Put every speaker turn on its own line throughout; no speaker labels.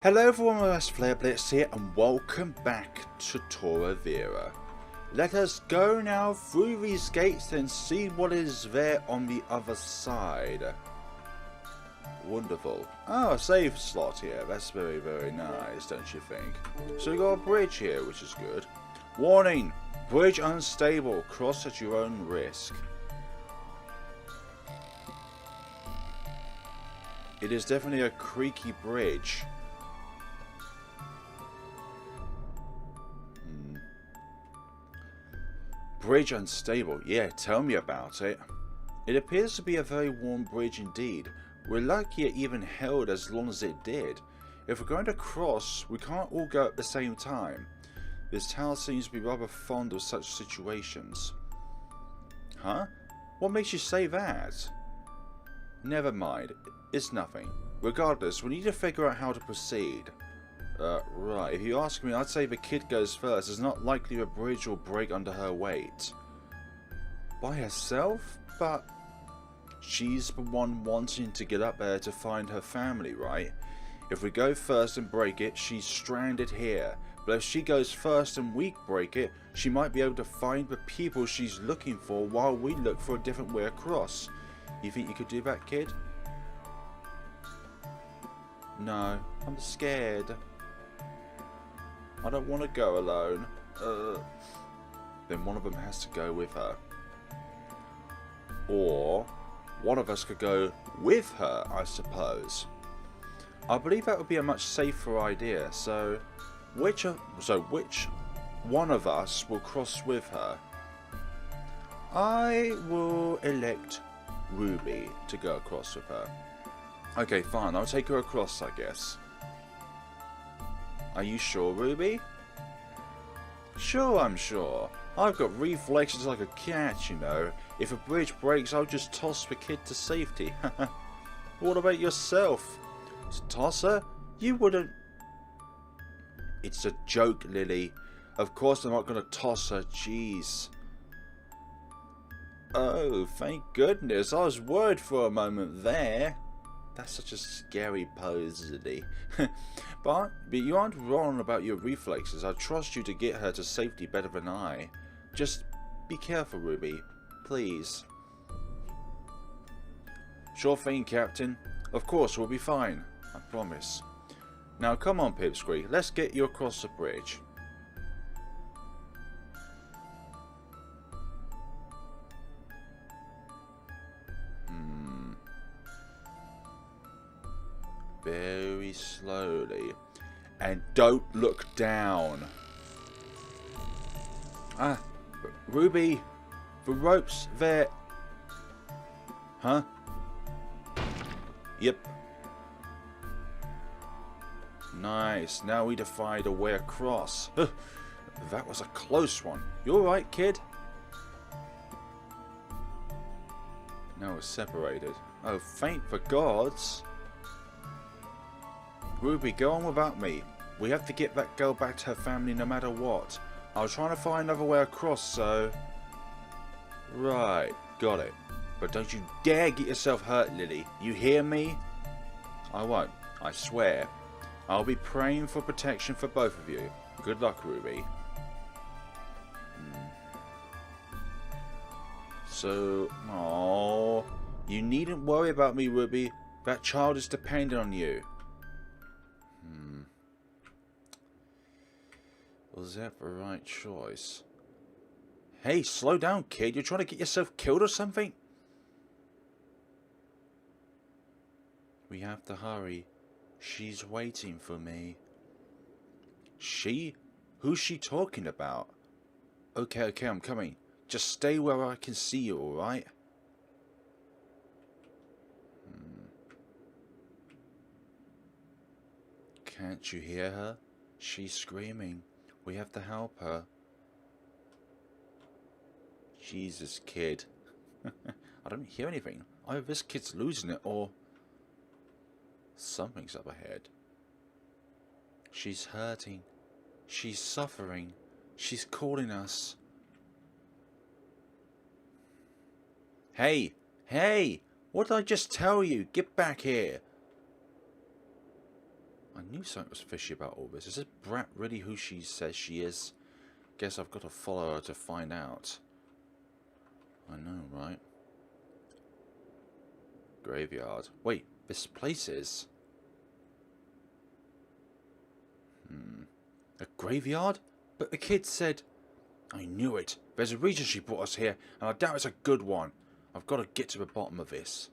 Hello everyone, it's FlareBlitzed here and welcome back to Turovero. Let us go now through these gates and see what is there on the other side. Wonderful. Oh, a save slot here. That's very, very nice, don't you think? So we got a bridge here, which is good. Warning! Bridge unstable. Cross at your own risk. It is definitely a creaky bridge. Bridge unstable. Yeah, tell me about it. It appears to be a very worn bridge indeed. We're lucky it even held as long as it did. If we're going to cross, we can't all go at the same time. This tower seems to be rather fond of such situations. Huh? What makes you say that? Never mind. It's nothing. Regardless, we need to figure out how to proceed. Right. If you ask me, I'd say the kid goes first. It's not likely the bridge will break under her weight. By herself? But she's the one wanting to get up there to find her family, right? If we go first and break it, she's stranded here. But if she goes first and we break it, she might be able to find the people she's looking for while we look for a different way across. You think you could do that, kid? No, I'm scared. I don't want to go alone. Then one of them has to go with her. Or one of us could go with her, I suppose. I believe that would be a much safer idea. So which one of us will cross with her? I will elect Ruby to go across with her. Okay, fine. I'll take her across, I guess. Are you sure, Ruby? Sure, I'm sure. I've got reflexes like a cat, you know. If a bridge breaks, I'll just toss the kid to safety. What about yourself? To toss her? You wouldn't... It's a joke, Lily. Of course I'm not going to toss her, jeez. Oh, thank goodness. I was worried for a moment there. That's such a scary pose, Lily. But you aren't wrong about your reflexes. I trust you to get her to safety better than I. Just be careful, Ruby. Please. Sure thing, Captain. Of course, we'll be fine. I promise. Now come on, Pipsqueak. Let's get you across the bridge. Very slowly. And don't look down. Ah, Ruby, the ropes there. Huh? Yep. Nice. Now we defied a way across. That was a close one. You alright, kid? Now we're separated. Oh, thank the gods. Ruby, go on without me. We have to get that girl back to her family no matter what. I was trying to find another way across, so... Right, got it. But don't you dare get yourself hurt, Lily. You hear me? I won't, I swear. I'll be praying for protection for both of you. Good luck, Ruby. So, aww. You needn't worry about me, Ruby. That child is dependent on you. Was that the right choice? Hey, slow down, kid. You're trying to get yourself killed or something? We have to hurry. She's waiting for me. She? Who's she talking about? Okay, I'm coming. Just stay where I can see you, alright? Can't you hear her? She's screaming. We have to help her. Jesus, kid. I don't hear anything. Either this kid's losing it or something's up ahead. She's hurting. She's suffering. She's calling us. Hey! Hey! What did I just tell you? Get back here! I knew something was fishy about all this. Is this brat really who she says she is? Guess I've got to follow her to find out. I know, right? Graveyard. Wait, this place is... A graveyard? But the kid said... I knew it. There's a reason she brought us here, and I doubt it's a good one. I've got to get to the bottom of this.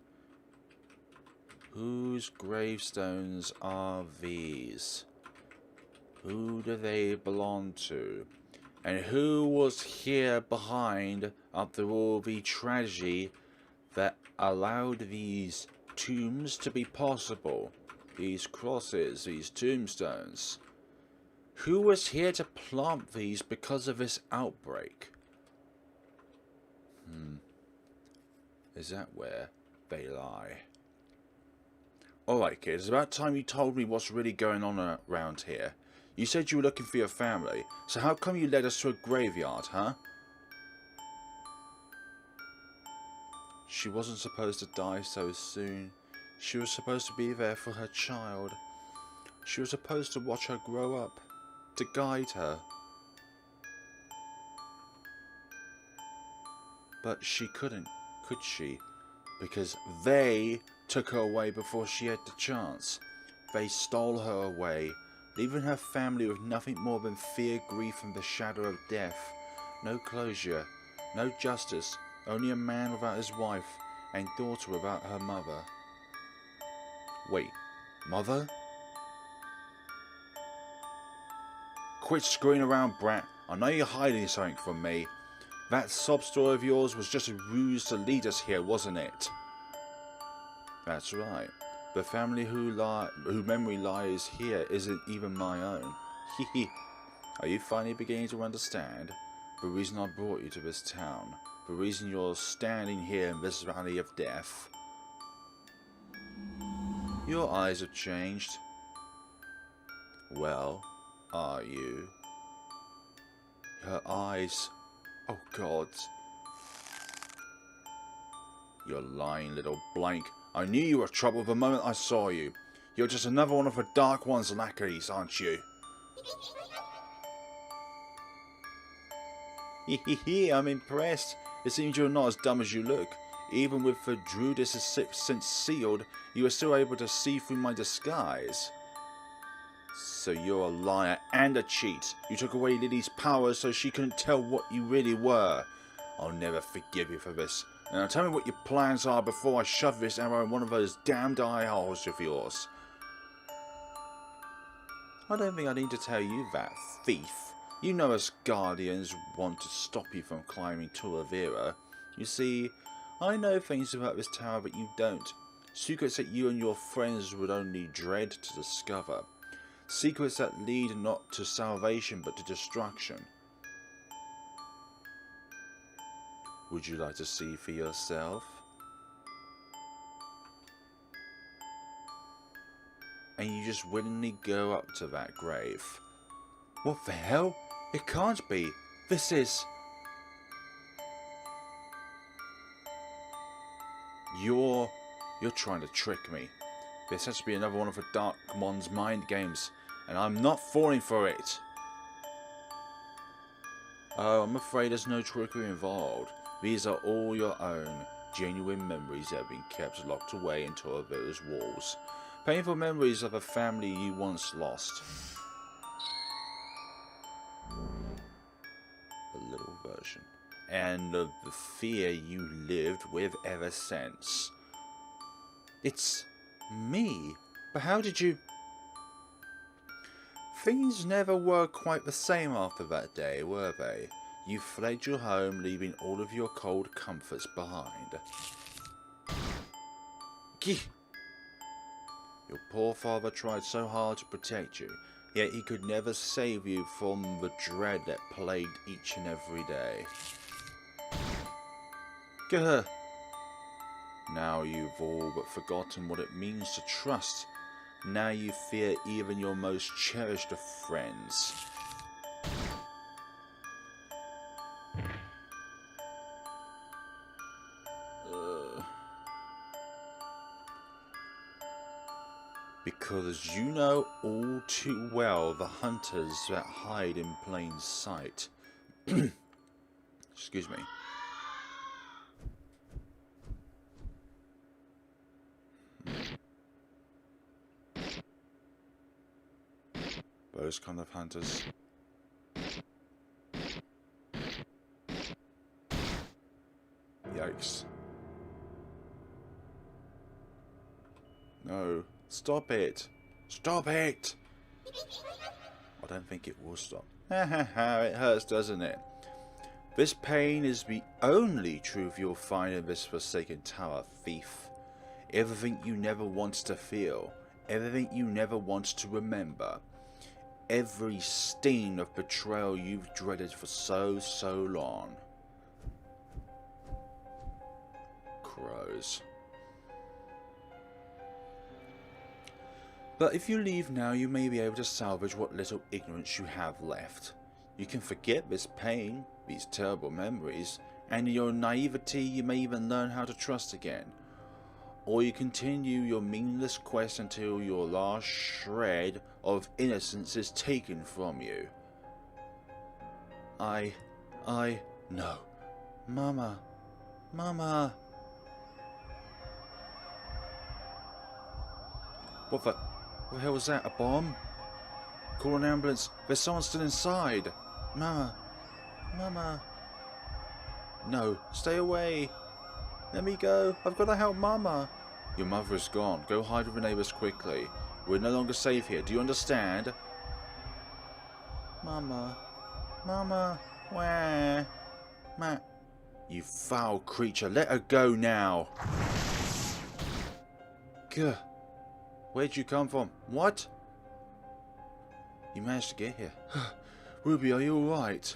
Whose gravestones are these? Who do they belong to? And who was here behind, after all the tragedy that allowed these tombs to be possible? These crosses, these tombstones. Who was here to plant these because of this outbreak? Is that where they lie? Alright kid, it's about time you told me what's really going on around here. You said you were looking for your family, so how come you led us to a graveyard, huh? She wasn't supposed to die so soon. She was supposed to be there for her child. She was supposed to watch her grow up, to guide her. But she couldn't, could she? Because they took her away before she had the chance. They stole her away, leaving her family with nothing more than fear, grief, and the shadow of death. No closure, no justice, only a man without his wife, and daughter without her mother. Wait, mother? Quit screwing around, brat. I know you're hiding something from me. That sob story of yours was just a ruse to lead us here, wasn't it? That's right. The family whose memory lies here isn't even my own. Hehe. Are you finally beginning to understand? The reason I brought you to this town. The reason you're standing here in this valley of death. Your eyes have changed. Well, are you? Her eyes... Oh God. You lying little blank. I knew you were trouble the moment I saw you. You're just another one of the Dark One's lackeys, aren't you? Hehehe, I'm impressed. It seems you're not as dumb as you look. Even with the Druidess' sixth sense sealed, you were still able to see through my disguise. So you're a liar and a cheat. You took away Lily's powers so she couldn't tell what you really were. I'll never forgive you for this. Now tell me what your plans are before I shove this arrow in one of those damned eye holes of yours. I don't think I need to tell you that, thief. You know us Guardians want to stop you from climbing Turovero. You see, I know things about this tower that you don't. Secrets that you and your friends would only dread to discover. Secrets that lead not to salvation but to destruction. Would you like to see for yourself? And you just willingly go up to that grave. What the hell? It can't be. This is... You're trying to trick me. This has to be another one of the Dark One's mind games, and I'm not falling for it. Oh, I'm afraid there's no trickery involved. These are all your own, genuine memories that have been kept locked away in Turovero's walls. Painful memories of a family you once lost. A little version. And of the fear you lived with ever since. It's me? But how did you... Things never were quite the same after that day, were they? You fled your home, leaving all of your cold comforts behind. Gee! Your poor father tried so hard to protect you, yet he could never save you from the dread that plagued each and every day. Gah! Now you've all but forgotten what it means to trust. Now you fear even your most cherished of friends. Because you know all too well the hunters that hide in plain sight. Excuse me. Those kind of hunters. Yikes. No. Stop it. Stop it! I don't think it will stop. Ha ha ha, it hurts, doesn't it? This pain is the only truth you'll find in this forsaken tower, thief. Everything you never want to feel. Everything you never want to remember. Every sting of betrayal you've dreaded for so long. Crows. But if you leave now, you may be able to salvage what little ignorance you have left. You can forget this pain, these terrible memories, and in your naivety you may even learn how to trust again. Or you continue your meaningless quest until your last shred of innocence is taken from you. No. Mama. Mama. What the hell was that? A bomb? Call an ambulance. There's someone still inside. Mama. Mama. No. Stay away. Let me go. I've got to help Mama. Your mother is gone. Go hide with the neighbours quickly. We're no longer safe here. Do you understand? Mama. Mama. Where? You foul creature. Let her go now. Gah. Where'd you come from? What? You managed to get here. Ruby, are you alright?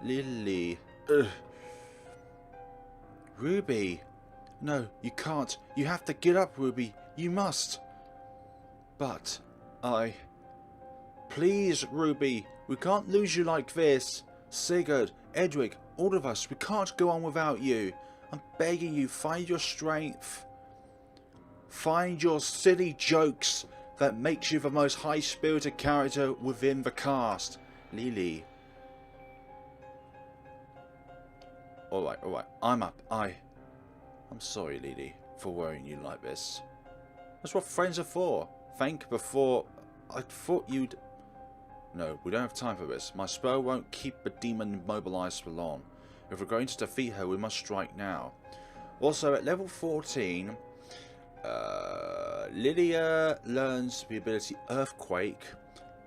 Lily. Ruby. No, you can't. You have to get up, Ruby. You must. But Please, Ruby. We can't lose you like this. Sigurd, Edric, all of us. We can't go on without you. I'm begging you, find your strength. Find your silly jokes that makes you the most high-spirited character within the cast. Lily. Alright. I'm up. I'm sorry, Lily, for worrying you like this. That's what friends are for. Think before... I thought you'd... No, we don't have time for this. My spell won't keep the demon immobilized for long. If we're going to defeat her, we must strike now. Also, at level 14, Leilia learns the ability Earthquake,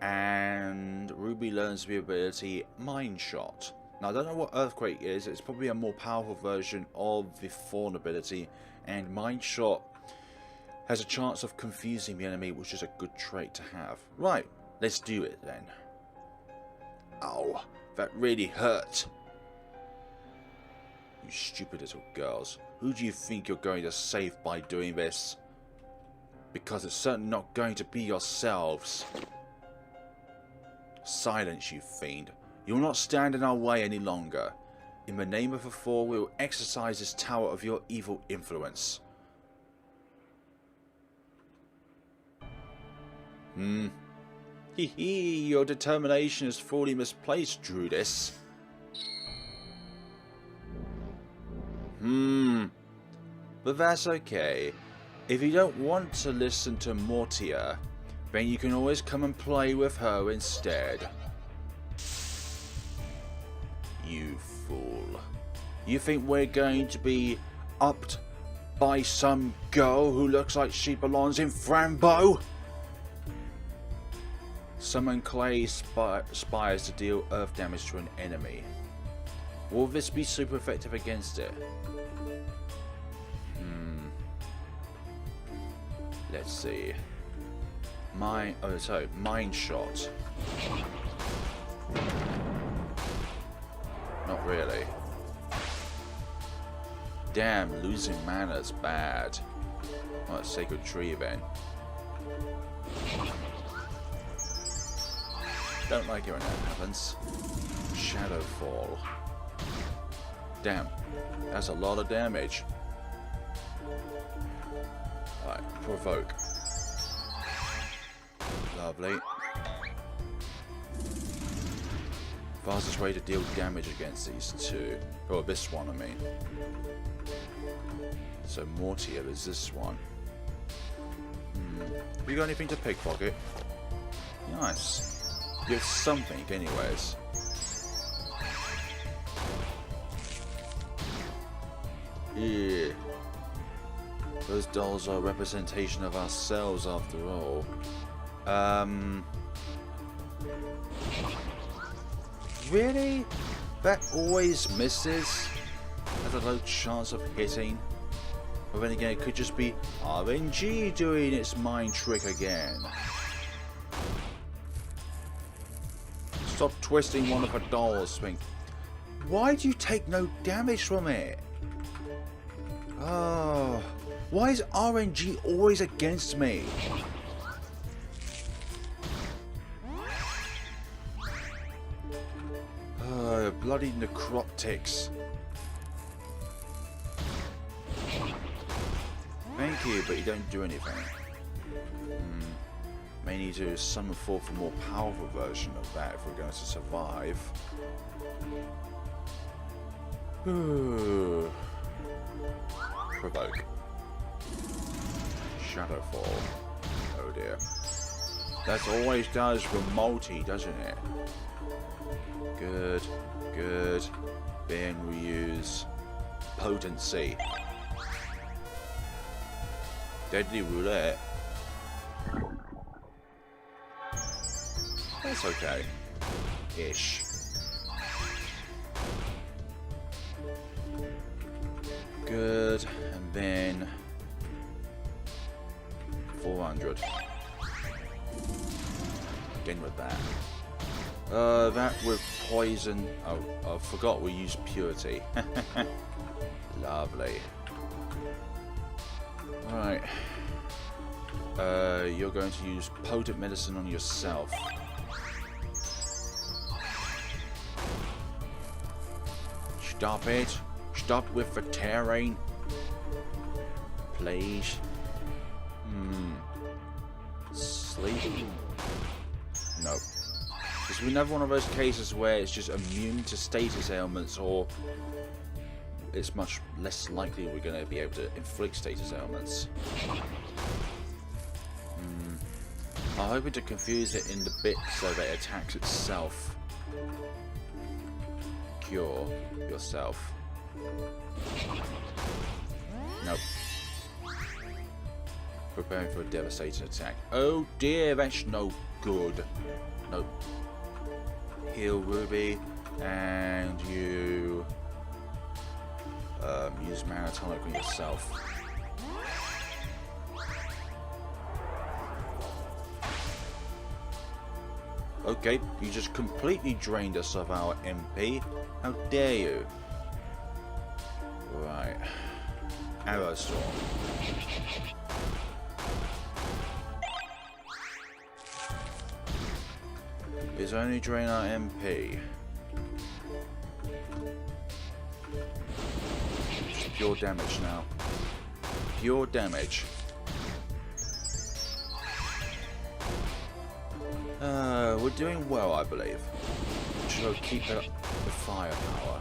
and Ruby learns the ability Mind Shot. Now, I don't know what Earthquake is. It's probably a more powerful version of the Thorn ability, and Mind Shot has a chance of confusing the enemy, which is a good trait to have. Right, let's do it then. Ow, that really hurt. You stupid little girls. Who do you think you're going to save by doing this? Because it's certainly not going to be yourselves. Silence, you fiend. You will not stand in our way any longer. In the name of the Four, we will exorcise this tower of your evil influence. Hee hee, your determination is fully misplaced, Druidess. But that's okay. If you don't want to listen to Mortia, then you can always come and play with her instead. You fool. You think we're going to be upped by some girl who looks like she belongs in Frambo? Summon clay spires to deal earth damage to an enemy. Will this be super effective against it? Let's see. Mind Shot. Not really. Damn, losing mana's bad. Well, Sacred Tree then. Don't like it when that happens. Shadowfall. Damn, that's a lot of damage. Right, provoke. Lovely. Fastest way to deal damage against these two. Oh, this one, I mean. So Mortia is this one. Have you got anything to pickpocket? Nice. You have something, anyways. Yeah. Those dolls are a representation of ourselves, after all. Really? That always misses? Has a low chance of hitting? But then again, it could just be RNG doing its mind trick again. Stop twisting one of her dolls, Swing. Why do you take no damage from it? Oh, why is RNG always against me? Bloody necroptics. Thank you, but you don't do anything. May need to summon forth a more powerful version of that if we're going to survive. Provoke. Shadowfall. Oh dear. That always does for multi, doesn't it? Good, good. Then we use potency. Deadly roulette. That's okay. Ish. Good, and then 400. Again with that. That with poison. Oh, I forgot we use purity. Lovely. Alright. You're going to use potent medicine on yourself. Stop it. Stop with the tearing. Please. Sleep. Nope. This will be another one of those cases where it's just immune to status ailments, or it's much less likely we're going to be able to inflict status ailments. I'm hoping to confuse it in the bit so that it attacks itself. Cure yourself. Nope. Preparing for a devastating attack. Oh dear, that's no good. Nope. Heal Ruby, and you use Manatonic on yourself. Okay, you just completely drained us of our MP. How dare you? Right. Arrow Storm. It's only drain our MP. Just pure damage now. Pure damage. We're doing well, I believe. Should keep up the firepower.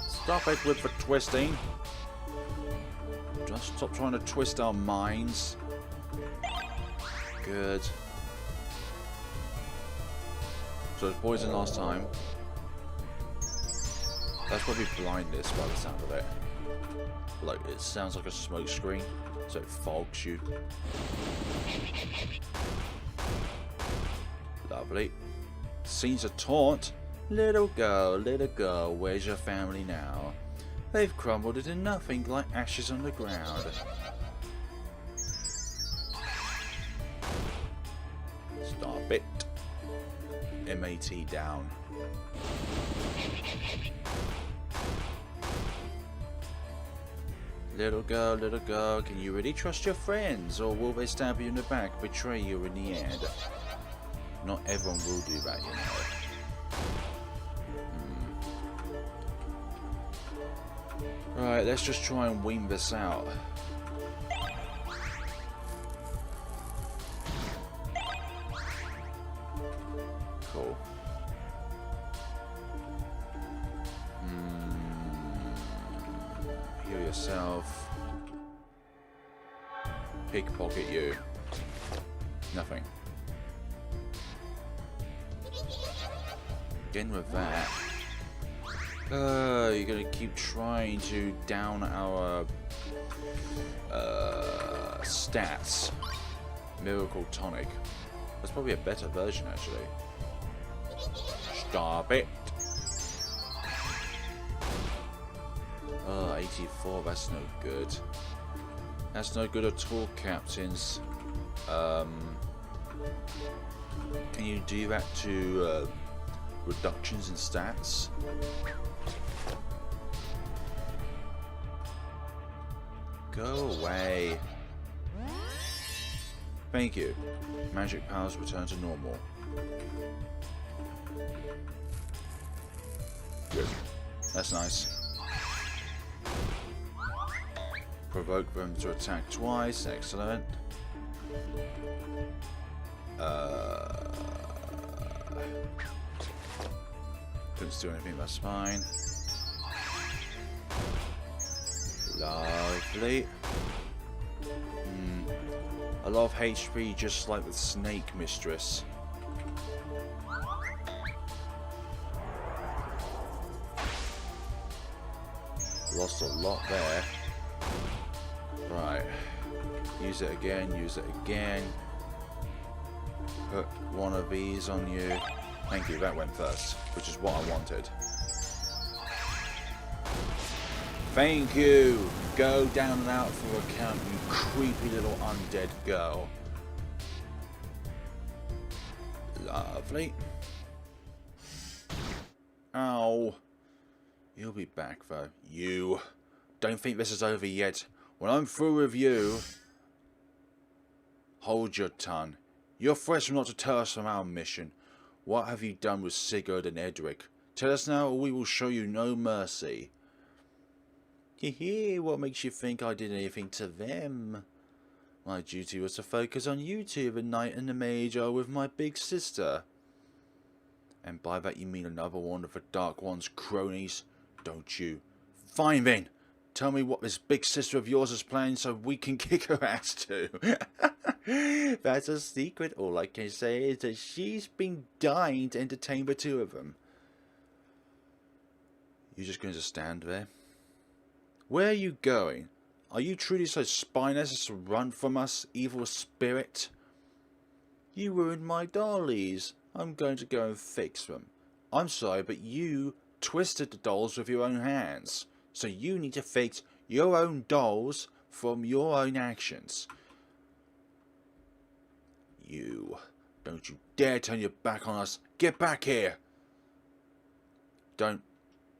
Stop it with the twisting. Just stop trying to twist our minds. Good. So it was poison last time. That's probably blindness by the sound of it. Like, it sounds like a smoke screen, so it fogs you. Lovely. Scenes a taunt. Little girl, where's your family now? They've crumbled into nothing like ashes on the ground. Stop it. MAT down. Little girl, can you really trust your friends, or will they stab you in the back, betray you in the end? Not everyone will do that, you know. Right, let's just try and wean this out. Cool. Heal yourself. Pickpocket you. Nothing. Again with that. You're gonna keep trying to down our stats. Miracle tonic. That's probably a better version, actually. Stop it. 84. That's no good. That's no good at all, captains. Can you do that to reductions in stats? Go away. Thank you. Magic powers return to normal. Good. That's nice. Provoke them to attack twice. Excellent. Couldn't steal anything, that's fine. Lovely. A lot of HP, just like the Snake Mistress. Lost a lot there. Right. Use it again, use it again. Put one of these on you. Thank you, that went first, which is what I wanted. Thank you! Go down and out for a count, you creepy little undead girl. Lovely. Ow. You'll be back though. You. Don't think this is over yet. When I'm through with you... Hold your tongue. You're fresh not to tell us from our mission. What have you done with Sigurd and Edric? Tell us now or we will show you no mercy. Hehe, what makes you think I did anything to them? My duty was to focus on you two, the knight and the mage are with my big sister. And by that you mean another one of the Dark One's cronies, don't you? Fine then! Tell me what this big sister of yours is planning so we can kick her ass too. That's a secret. All I can say is that she's been dying to entertain the two of them. You're just going to stand there? Where are you going? Are you truly so spineless as to run from us, evil spirit? You ruined my dollies. I'm going to go and fix them. I'm sorry, but you twisted the dolls with your own hands. So you need to fix your own dolls from your own actions. You. Don't you dare turn your back on us. Get back here. Don't.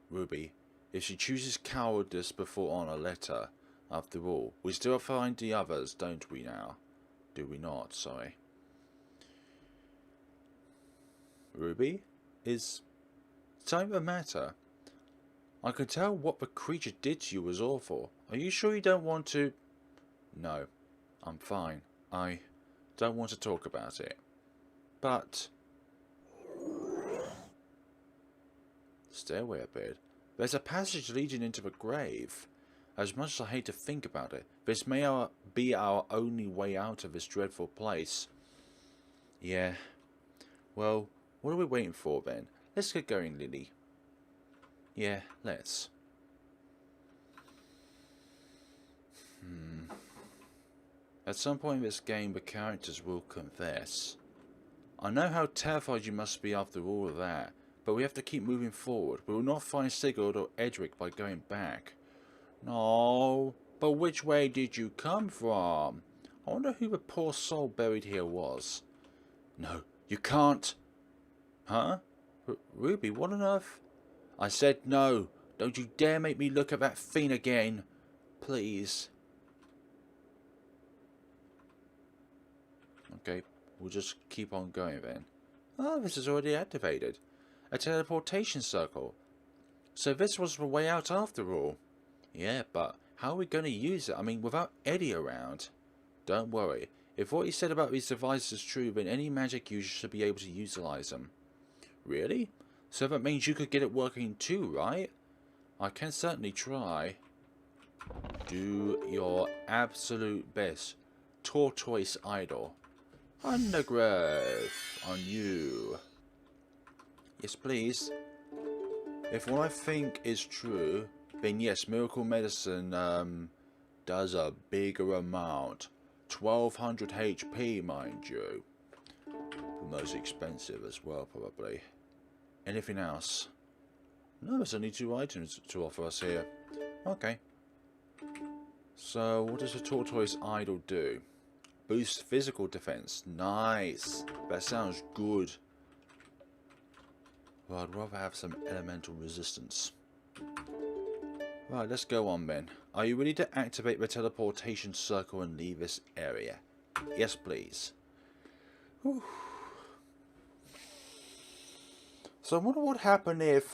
Ruby. If she chooses cowardice before honor, let her. After all, we still find the others, don't we now? Do we not? Sorry. Ruby? Is something the matter? I can tell what the creature did to you was awful. Are you sure you don't want to... No. I'm fine. I don't want to talk about it. But... Stairway appeared. There's a passage leading into the grave. As much as I hate to think about it, this may be our only way out of this dreadful place. Yeah. Well, what are we waiting for then? Let's get going, Lily. Yeah, let's. At some point in this game, the characters will confess. I know how terrified you must be after all of that, but we have to keep moving forward. We will not find Sigurd or Edric by going back. No, but which way did you come from? I wonder who the poor soul buried here was. No, you can't. Huh? Ruby, what on earth? I said no. Don't you dare make me look at that fiend again. Please. Okay, we'll just keep on going then. Oh, this is already activated. A teleportation circle. So this was the way out after all. Yeah, but how are we going to use it? I mean, without Eddie around. Don't worry. If what he said about these devices is true, then any magic user should be able to utilize them. Really? So that means you could get it working too, right? I can certainly try. Do your absolute best. Tortoise idol. Undergrowth on you. Yes, please. If what I think is true, then yes, miracle medicine does a bigger amount. 1200 HP, mind you. The most expensive as well, probably. Anything else? No, there's only 2 items to offer us here. Okay. So, what does the tortoise idol do? Boost physical defense. Nice. That sounds good. Well, I'd rather have some elemental resistance. Right, let's go on then. Are you ready to activate the teleportation circle and leave this area? Yes, please. Whew. So I wonder what happened if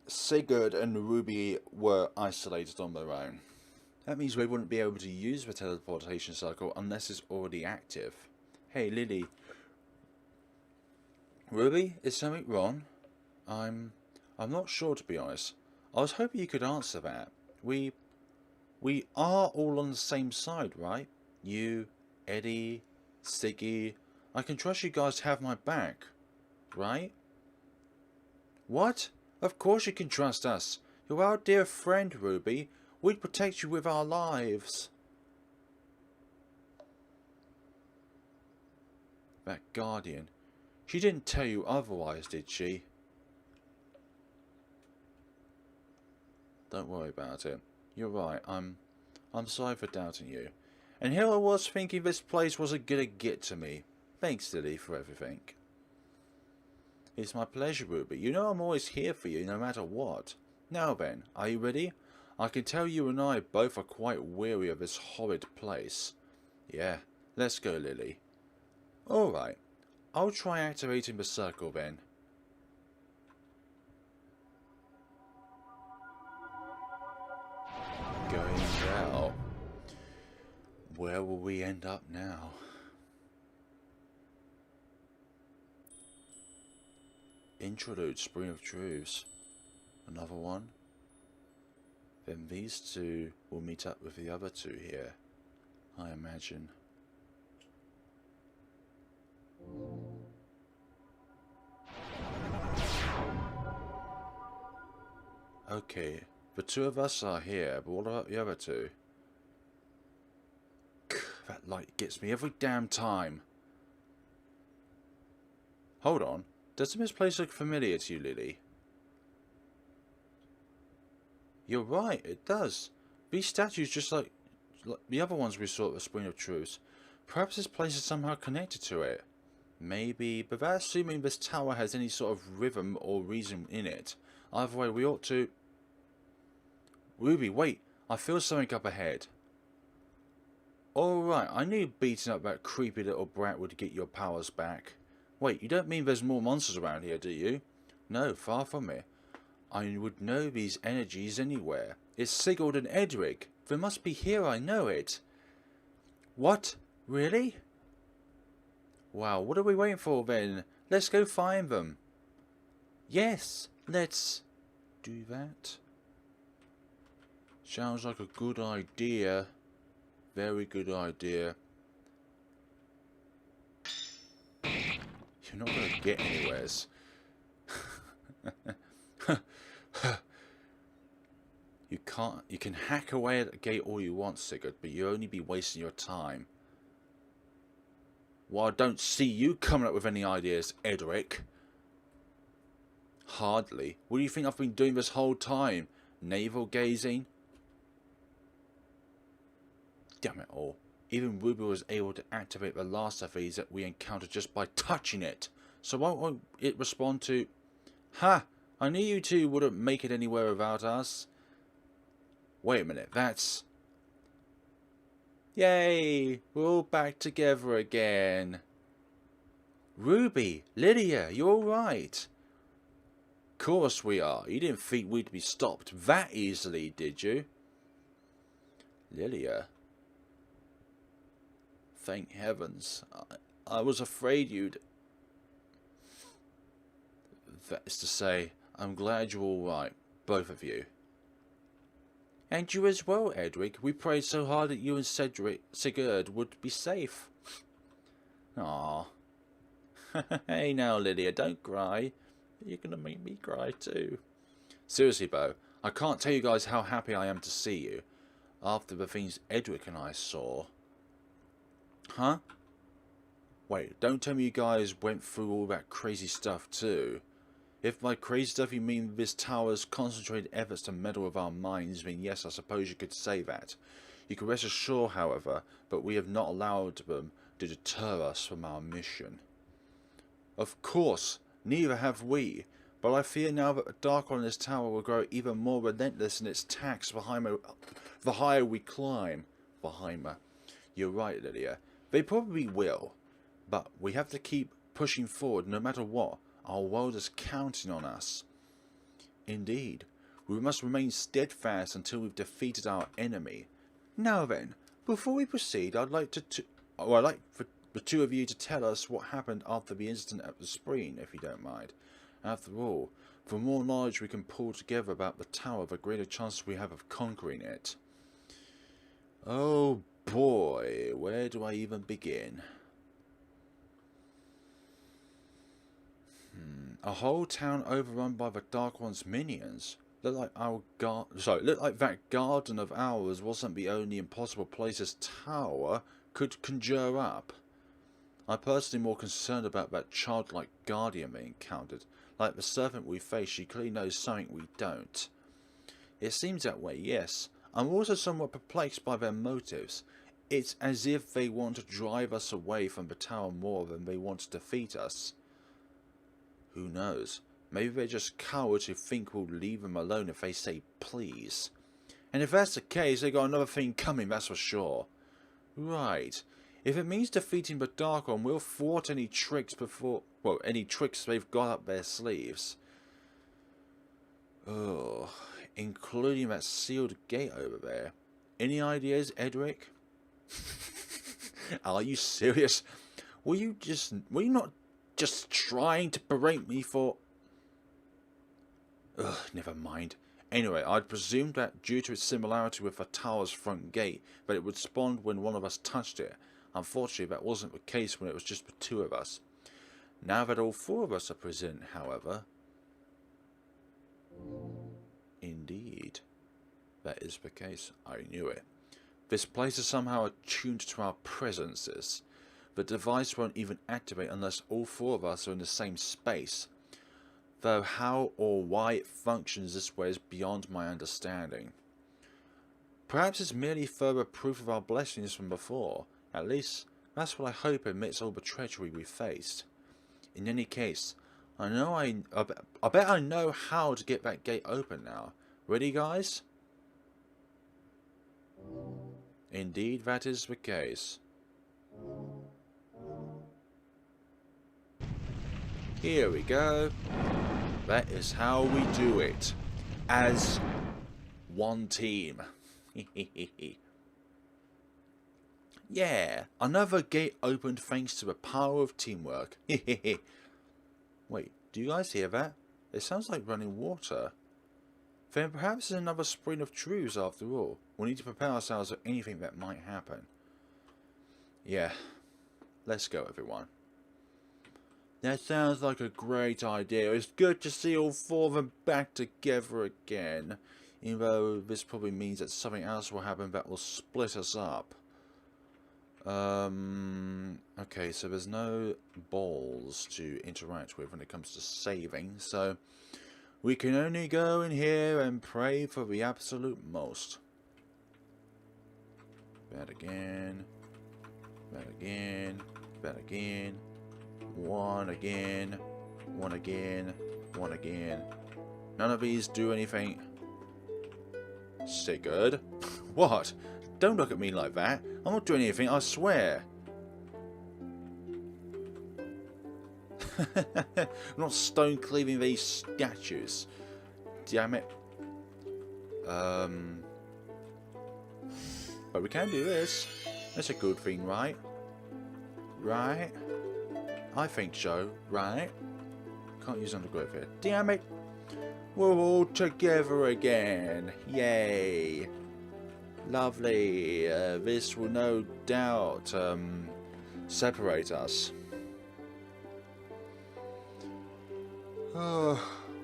Sigurd and Ruby were isolated on their own. That means we wouldn't be able to use the teleportation circle unless it's already active. Hey, Lily. Ruby, is something wrong? I'm not sure, to be honest. I was hoping you could answer that. We are all on the same side, right? You, Eddie, Siggy. I can trust you guys to have my back, right? What? Of course you can trust us. You're our dear friend, Ruby. We'd protect you with our lives. That guardian. She didn't tell you otherwise, did she? Don't worry about it. You're right. I'm sorry for doubting you. And here I was thinking this place wasn't gonna get to me. Thanks, Lily, for everything. It's my pleasure, Ruby. You know I'm always here for you, no matter what. Now then, are you ready? I can tell you and I both are quite weary of this horrid place. Yeah, let's go, Lily. Alright, I'll try activating the circle then. Going well. Where will we end up now? Interlude, Spring of Truths. Another one. Then these two will meet up with the other two here, I imagine. Okay, the 2 of us are here, but what about the other 2? That light gets me every damn time. Hold on, doesn't this place look familiar to you, Lily? You're right, it does. These statues just like the other ones we saw at the Spring of Truths. Perhaps this place is somehow connected to it. Maybe, but that's assuming this tower has any sort of rhythm or reason in it. Either way, we ought to... Ruby, wait, I feel something up ahead. Alright, I knew beating up that creepy little brat would get your powers back. Wait, you don't mean there's more monsters around here, do you? No, far from it. I would know these energies anywhere. It's Sigurd and Edric. They must be here, I know it. What? Really? Wow, what are we waiting for then? Let's go find them. Yes, let's do that. Sounds like a good idea. Very good idea. You're not going to get anywheres. You can hack away at the gate all you want, Sigurd, but you'll only be wasting your time. Well, I don't see you coming up with any ideas, Edric. Hardly. What do you think I've been doing this whole time? Navel gazing? Damn it all. Even Ruby was able to activate the last of these that we encountered just by touching it. So won't it respond to... Ha! I knew you two wouldn't make it anywhere without us. Wait a minute, that's... Yay! We're all back together again. Ruby, Leilia, you're alright. Course we are. You didn't think we'd be stopped that easily, did you? Leilia. Thank heavens. I was afraid you'd... That is to say, I'm glad you're all right, both of you. And you as well, Edric. We prayed so hard that you and Sigurd would be safe. Aww. Hey now, Leilia, don't cry. You're gonna make me cry too. Seriously, Bow, I can't tell you guys how happy I am to see you. After the things Edric and I saw. Huh? Wait, don't tell me you guys went through all that crazy stuff too. If by crazy stuff you mean this tower's concentrated efforts to meddle with our minds, then yes, I suppose you could say that. You can rest assured, however, that we have not allowed them to deter us from our mission. Of course, neither have we, but I fear now that the dark on this tower will grow even more relentless in its attacks the higher we climb. You're right, Leilia. They probably will, but we have to keep pushing forward no matter what. Our world is counting on us. Indeed, we must remain steadfast until we've defeated our enemy. Now then, before we proceed, I'd like for the two of you to tell us what happened after the incident at the spring, if you don't mind. After all, the more knowledge we can pull together about the tower, the greater chances we have of conquering it. Oh boy, where do I even begin? A whole town overrun by the Dark One's minions. Look like that garden of ours wasn't the only impossible place this tower could conjure up. I'm personally more concerned about that childlike guardian we encountered. Like the servant we face, she clearly knows something we don't. It seems that way, yes. I'm also somewhat perplexed by their motives. It's as if they want to drive us away from the tower more than they want to defeat us. Who knows? Maybe they're just cowards who think we'll leave them alone if they say please. And if that's the case, they got another thing coming, that's for sure. Right. If it means defeating the Dark One, we'll thwart any tricks any tricks they've got up their sleeves. Oh, including that sealed gate over there. Any ideas, Edric? Are you serious? Were you not just trying to berate me for... Ugh, never mind. Anyway, I'd presumed that due to its similarity with the tower's front gate, that it would spawn when one of us touched it. Unfortunately, that wasn't the case when it was just the two of us. Now that all four of us are present, however... Indeed. That is the case. I knew it. This place is somehow attuned to our presences. The device won't even activate unless all four of us are in the same space. Though how or why it functions this way is beyond my understanding. Perhaps it's merely further proof of our blessings from before. At least, that's what I hope amidst all the treachery we faced. In any case, I bet I know how to get that gate open now. Ready, guys? Indeed, that is the case. Here we go. That is how we do it. As one team. Yeah, another gate opened thanks to the power of teamwork. Wait, do you guys hear that? It sounds like running water. Then perhaps it's another spring of truths after all. We need to prepare ourselves for anything that might happen. Yeah, let's go everyone. That sounds like a great idea. It's good to see all four of them back together again. Even though this probably means that something else will happen that will split us up. Okay, so there's no balls to interact with when it comes to saving, so we can only go in here and pray for the absolute most. That again. That again. That again. One again. One again. One again. None of these do anything. Sigurd? What? Don't look at me like that. I'm not doing anything, I swear. I'm not stone cleaving these statues. Damn it. But we can do this. That's a good thing, right? Right? I think so, right? Can't use undergrowth here. Damn it! We're all together again. Yay! Lovely. This will no doubt separate us.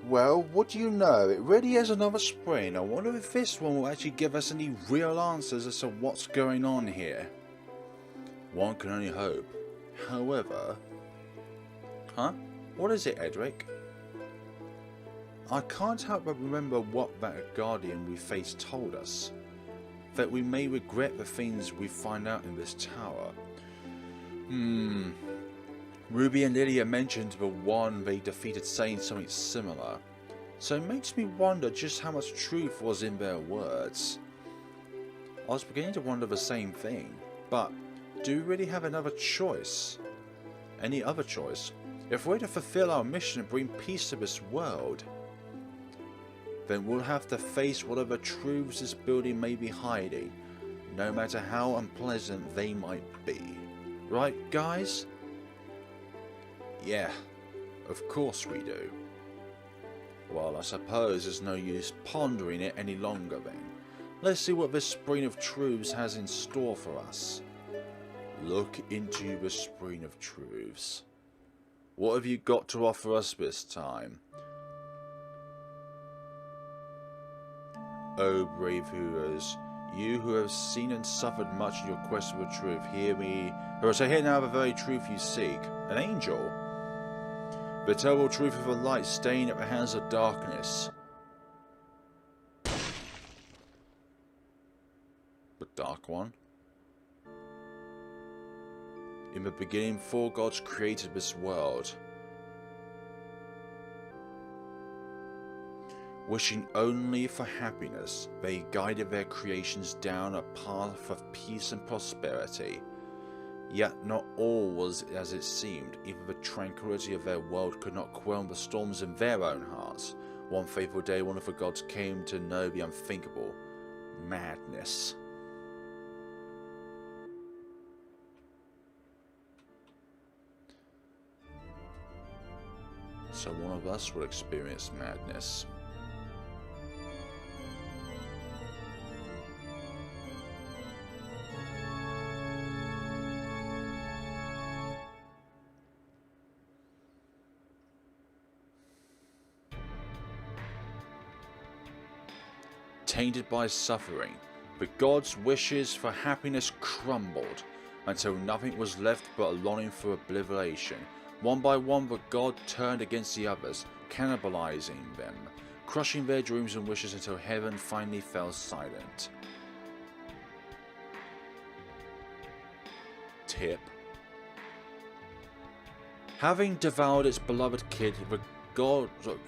Well, what do you know? It really is another spring. I wonder if this one will actually give us any real answers as to what's going on here. One can only hope. However... Huh? What is it, Edric? I can't help but remember what that guardian we faced told us. That we may regret the things we find out in this tower. Ruby and Leilia mentioned the one they defeated saying something similar. So it makes me wonder just how much truth was in their words. I was beginning to wonder the same thing. But do we really have another choice? Any other choice? If we're to fulfill our mission and bring peace to this world, then we'll have to face whatever truths this building may be hiding, no matter how unpleasant they might be. Right, guys? Yeah, of course we do. Well, I suppose there's no use pondering it any longer then. Let's see what this spring of truths has in store for us. Look into the spring of truths. What have you got to offer us this time? Oh, brave heroes, you who have seen and suffered much in your quest for the truth, hear me. So here now the very truth you seek. An angel? The terrible truth of a light staying at the hands of darkness. The Dark One? In the beginning, 4 gods created this world. Wishing only for happiness, they guided their creations down a path of peace and prosperity. Yet not all was as it seemed. Even the tranquility of their world could not quell the storms in their own hearts. One fateful day, one of the gods came to know the unthinkable. Madness. So one of us will experience madness. Tainted by suffering, the gods' wishes for happiness crumbled, until nothing was left but a longing for obliteration. One by one the god turned against the others, cannibalizing them, crushing their dreams and wishes until heaven finally fell silent. Tip. Having devoured its beloved kid, the god so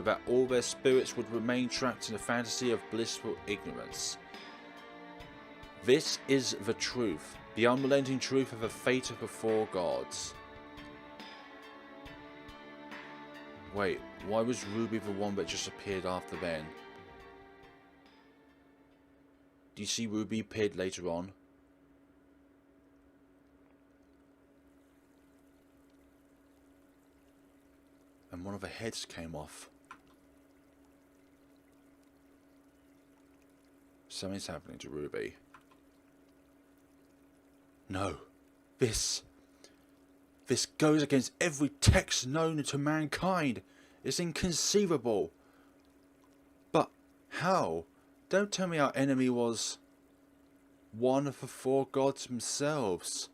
that all their spirits would remain trapped in a fantasy of blissful ignorance. This is the truth, the unrelenting truth of the fate of the 4 gods. Wait, why was Ruby the one that just appeared after then? Do you see Ruby appeared later on? And one of the heads came off. Something's happening to Ruby. No. This goes against every text known to mankind. It's inconceivable. But how? Don't tell me our enemy was one of the 4 gods themselves.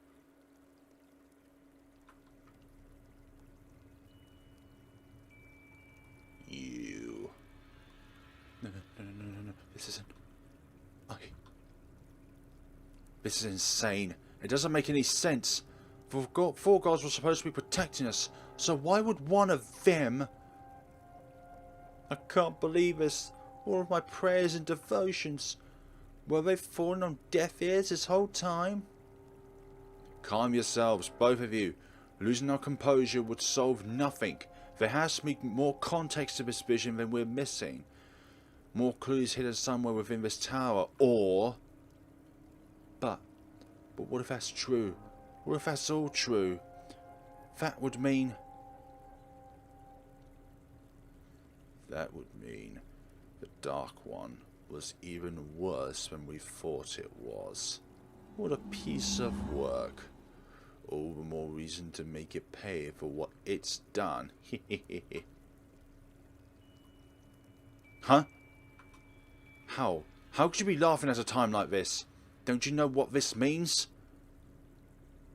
You. No. This isn't. This is insane. It doesn't make any sense. The 4 gods were supposed to be protecting us, so why would one of them... I can't believe this. All of my prayers and devotions. Were they falling on deaf ears this whole time? Calm yourselves, both of you. Losing our composure would solve nothing. There has to be more context to this vision than we're missing. More clues hidden somewhere within this tower, or... But what if that's true? What if that's all true? That would mean... That would mean the Dark One was even worse than we thought it was. What a piece of work. All the more reason to make it pay for what it's done. Huh? How? How could you be laughing at a time like this? Don't you know what this means?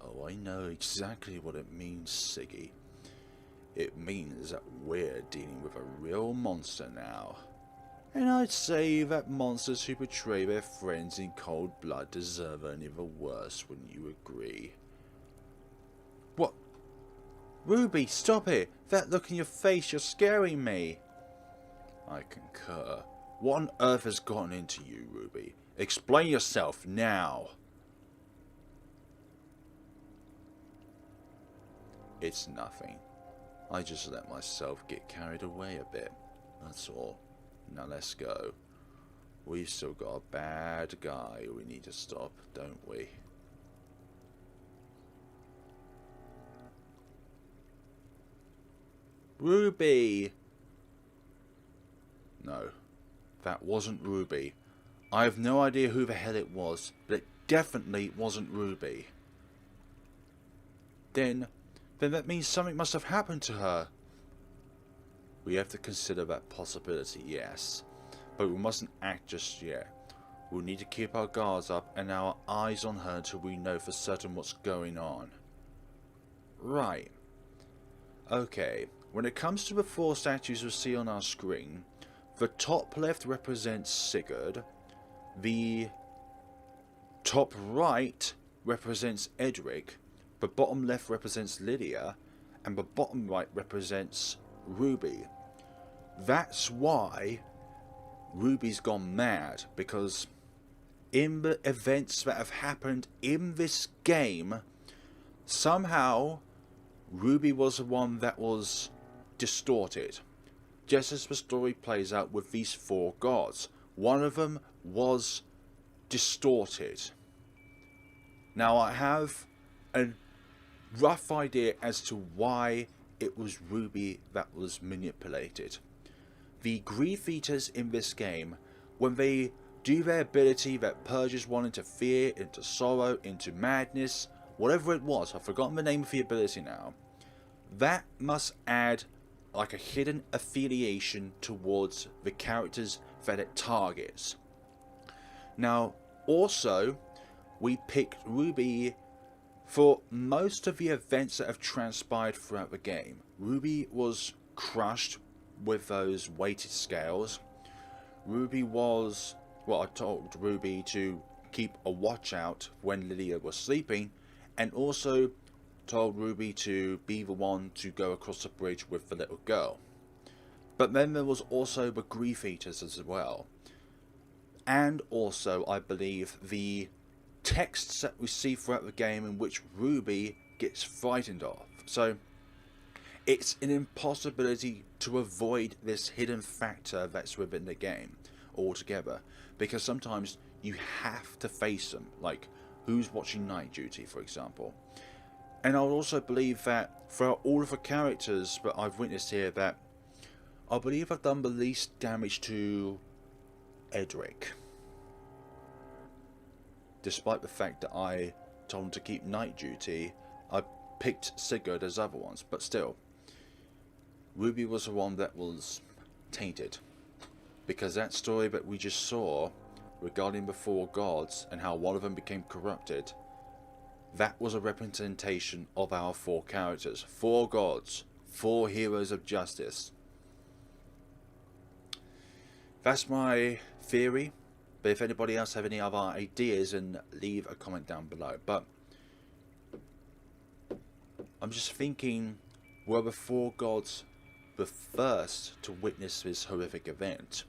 Oh, I know exactly what it means, Siggy. It means that we're dealing with a real monster now. And I'd say that monsters who betray their friends in cold blood deserve only the worst, wouldn't you agree? What? Ruby, stop it! That look in your face, you're scaring me! I concur. What on earth has gotten into you, Ruby? Explain yourself now! It's nothing. I just let myself get carried away a bit. That's all. Now let's go. We've still got a bad guy we need to stop, don't we? Ruby! No, that wasn't Ruby. I have no idea who the hell it was, but it definitely wasn't Ruby. Then that means something must have happened to her. We have to consider that possibility, yes. But we mustn't act just yet. We'll need to keep our guards up and our eyes on her until we know for certain what's going on. Right. Okay, when it comes to the four statues we see on our screen, the top left represents Sigurd, the top right represents Edric, the bottom left represents Leilia, and the bottom right represents Ruby. That's why Ruby's gone mad, because in the events that have happened in this game, somehow Ruby was the one that was distorted. Just as the story plays out with these four gods, one of them was distorted. Now I have a rough idea as to why it was Ruby that was manipulated. The grief eaters in this game, when they do their ability that purges one into fear, into sorrow, into madness, whatever it was, I've forgotten the name of the ability now, that must add like a hidden affiliation towards the characters that it targets. Now, also, we picked Ruby for most of the events that have transpired throughout the game. Ruby was crushed with those weighted scales. Ruby was... well, I told Ruby to keep a watch out when Leilia was sleeping, and also told Ruby to be the one to go across the bridge with the little girl. But then there was also the grief eaters as well. And also, I believe, the texts that we see throughout the game in which Ruby gets frightened of. So it's an impossibility to avoid this hidden factor that's within the game altogether, because sometimes you have to face them, like who's watching night duty, for example. And I would also believe that for all of the characters that I've witnessed here, that I believe I've done the least damage to Edric, despite the fact that I told him to keep night duty. I picked Sigurd as other ones, but still, Ruby was the one that was tainted, because that story that we just saw regarding the four gods and how one of them became corrupted, that was a representation of our four characters, four gods, four heroes of justice. That's my theory, but if anybody else have any other ideas, then leave a comment down below. But I'm just thinking, were the four gods the first to witness this horrific event?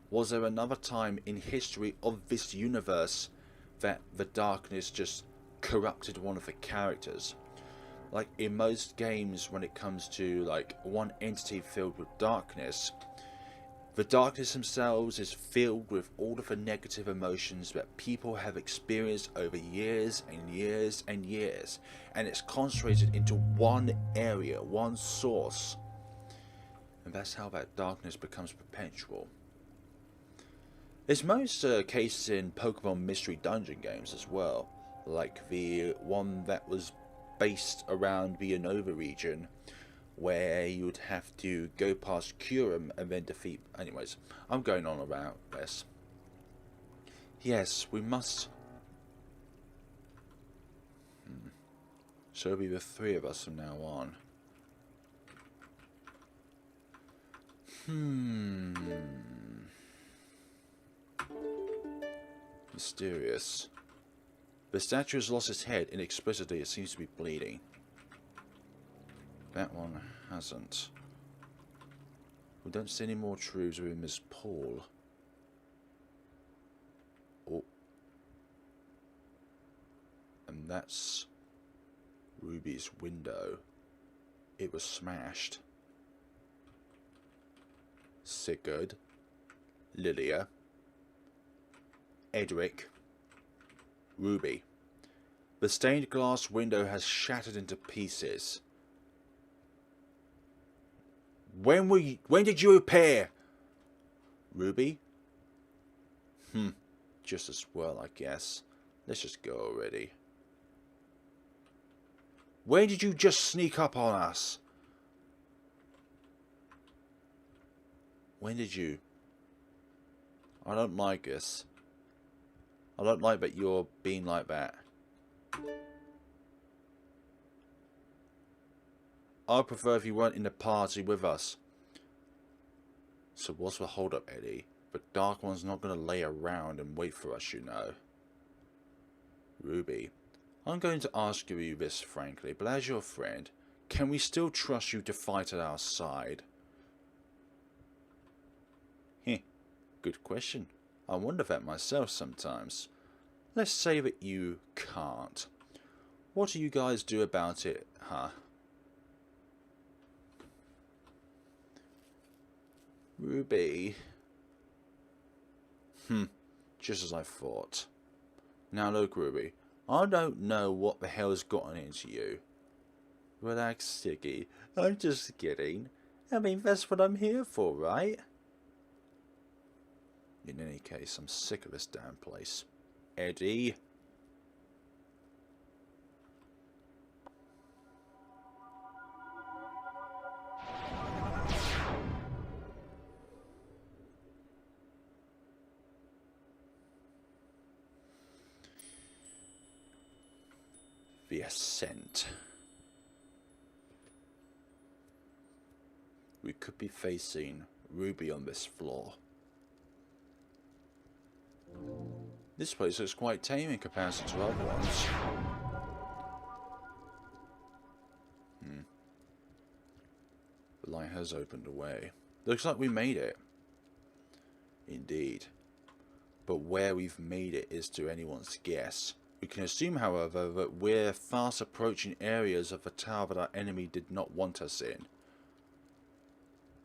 Was there another time in history of this universe that the darkness just corrupted one of the characters? Like in most games, when it comes to like one entity filled with darkness, The darkness themselves is filled with all of the negative emotions that people have experienced over years and years and years, and it's concentrated into one area, one source. And that's how that darkness becomes perpetual. There's most cases in Pokemon Mystery Dungeon games as well, like the one that was based around the Unova region, where you'd have to go past Kyurem and then defeat... Anyways, I'm going on about this. Yes, we must... So it'll be the three of us from now on. Mysterious. The statue has lost its head inexplicably. It seems to be bleeding. That one hasn't. We don't see any more truths within this pool. Oh. And that's Ruby's window. It was smashed. Sigurd. Leilia. Edric. Ruby. The stained glass window has shattered into pieces. When did you appear? Ruby? Just as well, I guess. Let's just go already. When did you just sneak up on us? When did you? I don't like this. I don't like that you're being like that. I'd prefer if you weren't in the party with us. So what's the hold up, Eddie? The Dark One's not going to lay around and wait for us, you know. Ruby, I'm going to ask you this frankly, but as your friend, can we still trust you to fight at our side? Good question. I wonder that myself sometimes. Let's say that you can't. What do you guys do about it, huh? Ruby. Just as I thought. Now look, Ruby. I don't know what the hell's gotten into you. Relax, Siggy. I'm just kidding. I mean, that's what I'm here for, right? In any case, I'm sick of this damn place. Eddie. The Ascent. We could be facing Ruby on this floor. This place looks quite tame in comparison to other ones. The light has opened away. Looks like we made it. Indeed. But where we've made it is to anyone's guess. We can assume, however, that we're fast approaching areas of the tower that our enemy did not want us in.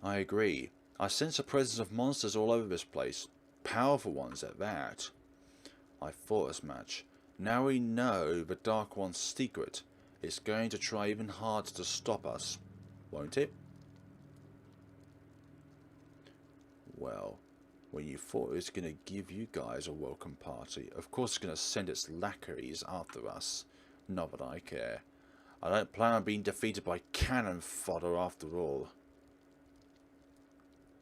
I agree. I sense the presence of monsters all over this place. Powerful ones at that. I thought as much. Now we know the Dark One's secret. It's going to try even harder to stop us. Won't it? Well, when you thought it was going to give you guys a welcome party, of course it's going to send its lackeys after us. Not that I care. I don't plan on being defeated by cannon fodder after all.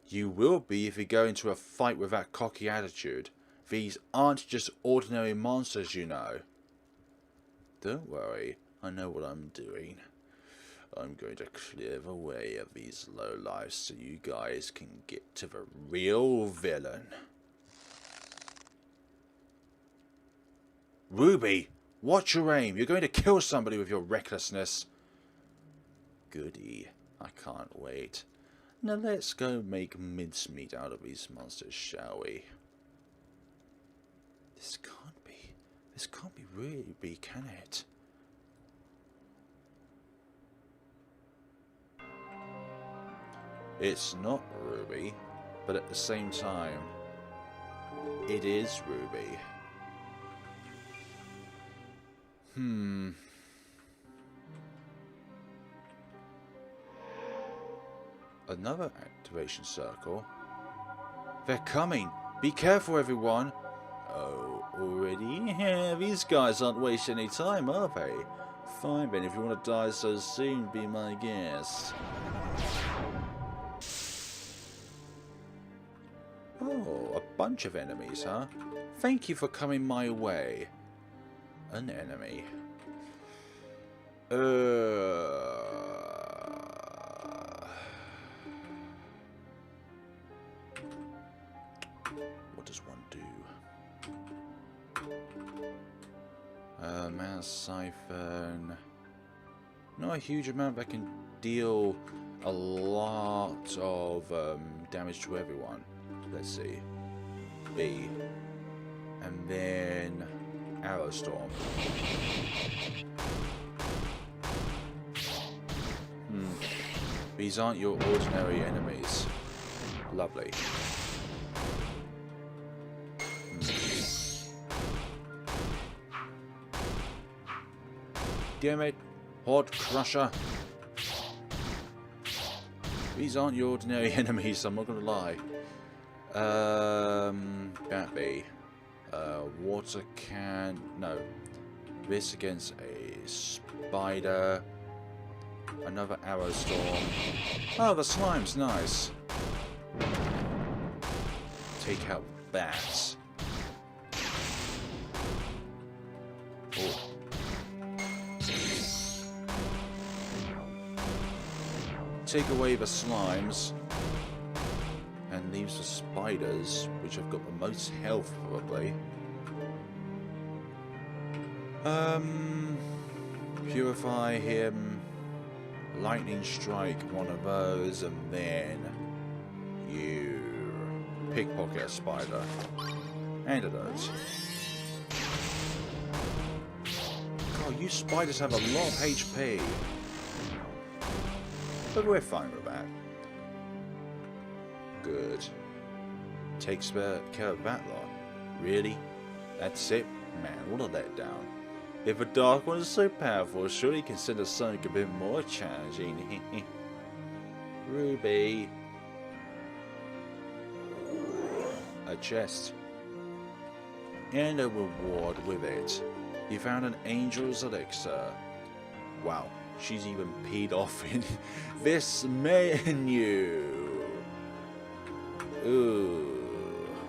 You will be if you go into a fight with that cocky attitude. These aren't just ordinary monsters, you know. Don't worry, I know what I'm doing. I'm going to clear the way of these lowlifes so you guys can get to the real villain. Ruby, watch your aim. You're going to kill somebody with your recklessness. Goody, I can't wait. Now let's go make mincemeat out of these monsters, shall we? This can't be Ruby, can it? It's not Ruby. but at the same time, it is Ruby. Another activation circle. They're coming! Be careful, everyone! Oh, already? Yeah, these guys aren't wasting any time, are they? Fine then, if you want to die so soon, be my guest. Oh, a bunch of enemies, huh? Thank you for coming my way. An enemy. What does one do? Mass siphon. Not a huge amount that can deal a lot of damage to everyone. Let's see. B. And then Arrow Storm. These aren't your ordinary enemies. Lovely. Damn it, Horde Crusher. These aren't your ordinary enemies, I'm not gonna lie. Batby. Water can. No. This against a spider. Another arrow storm. Oh, the slime's nice. Take out bats. Oh. Take away the slimes. And leaves the spiders, which have got the most health probably. Purify him. Lightning strike one of those, and then you pickpocket a spider. Antidote. God, you spiders have a lot of HP. But we're fine with that. Good. Takes care of that lot. Really? That's it? Man, what a letdown. If a dark one is so powerful, surely consider something a bit more challenging. Ruby. A chest. And a reward with it. You found an angel's elixir. Wow, she's even peed off in this menu. Ooh.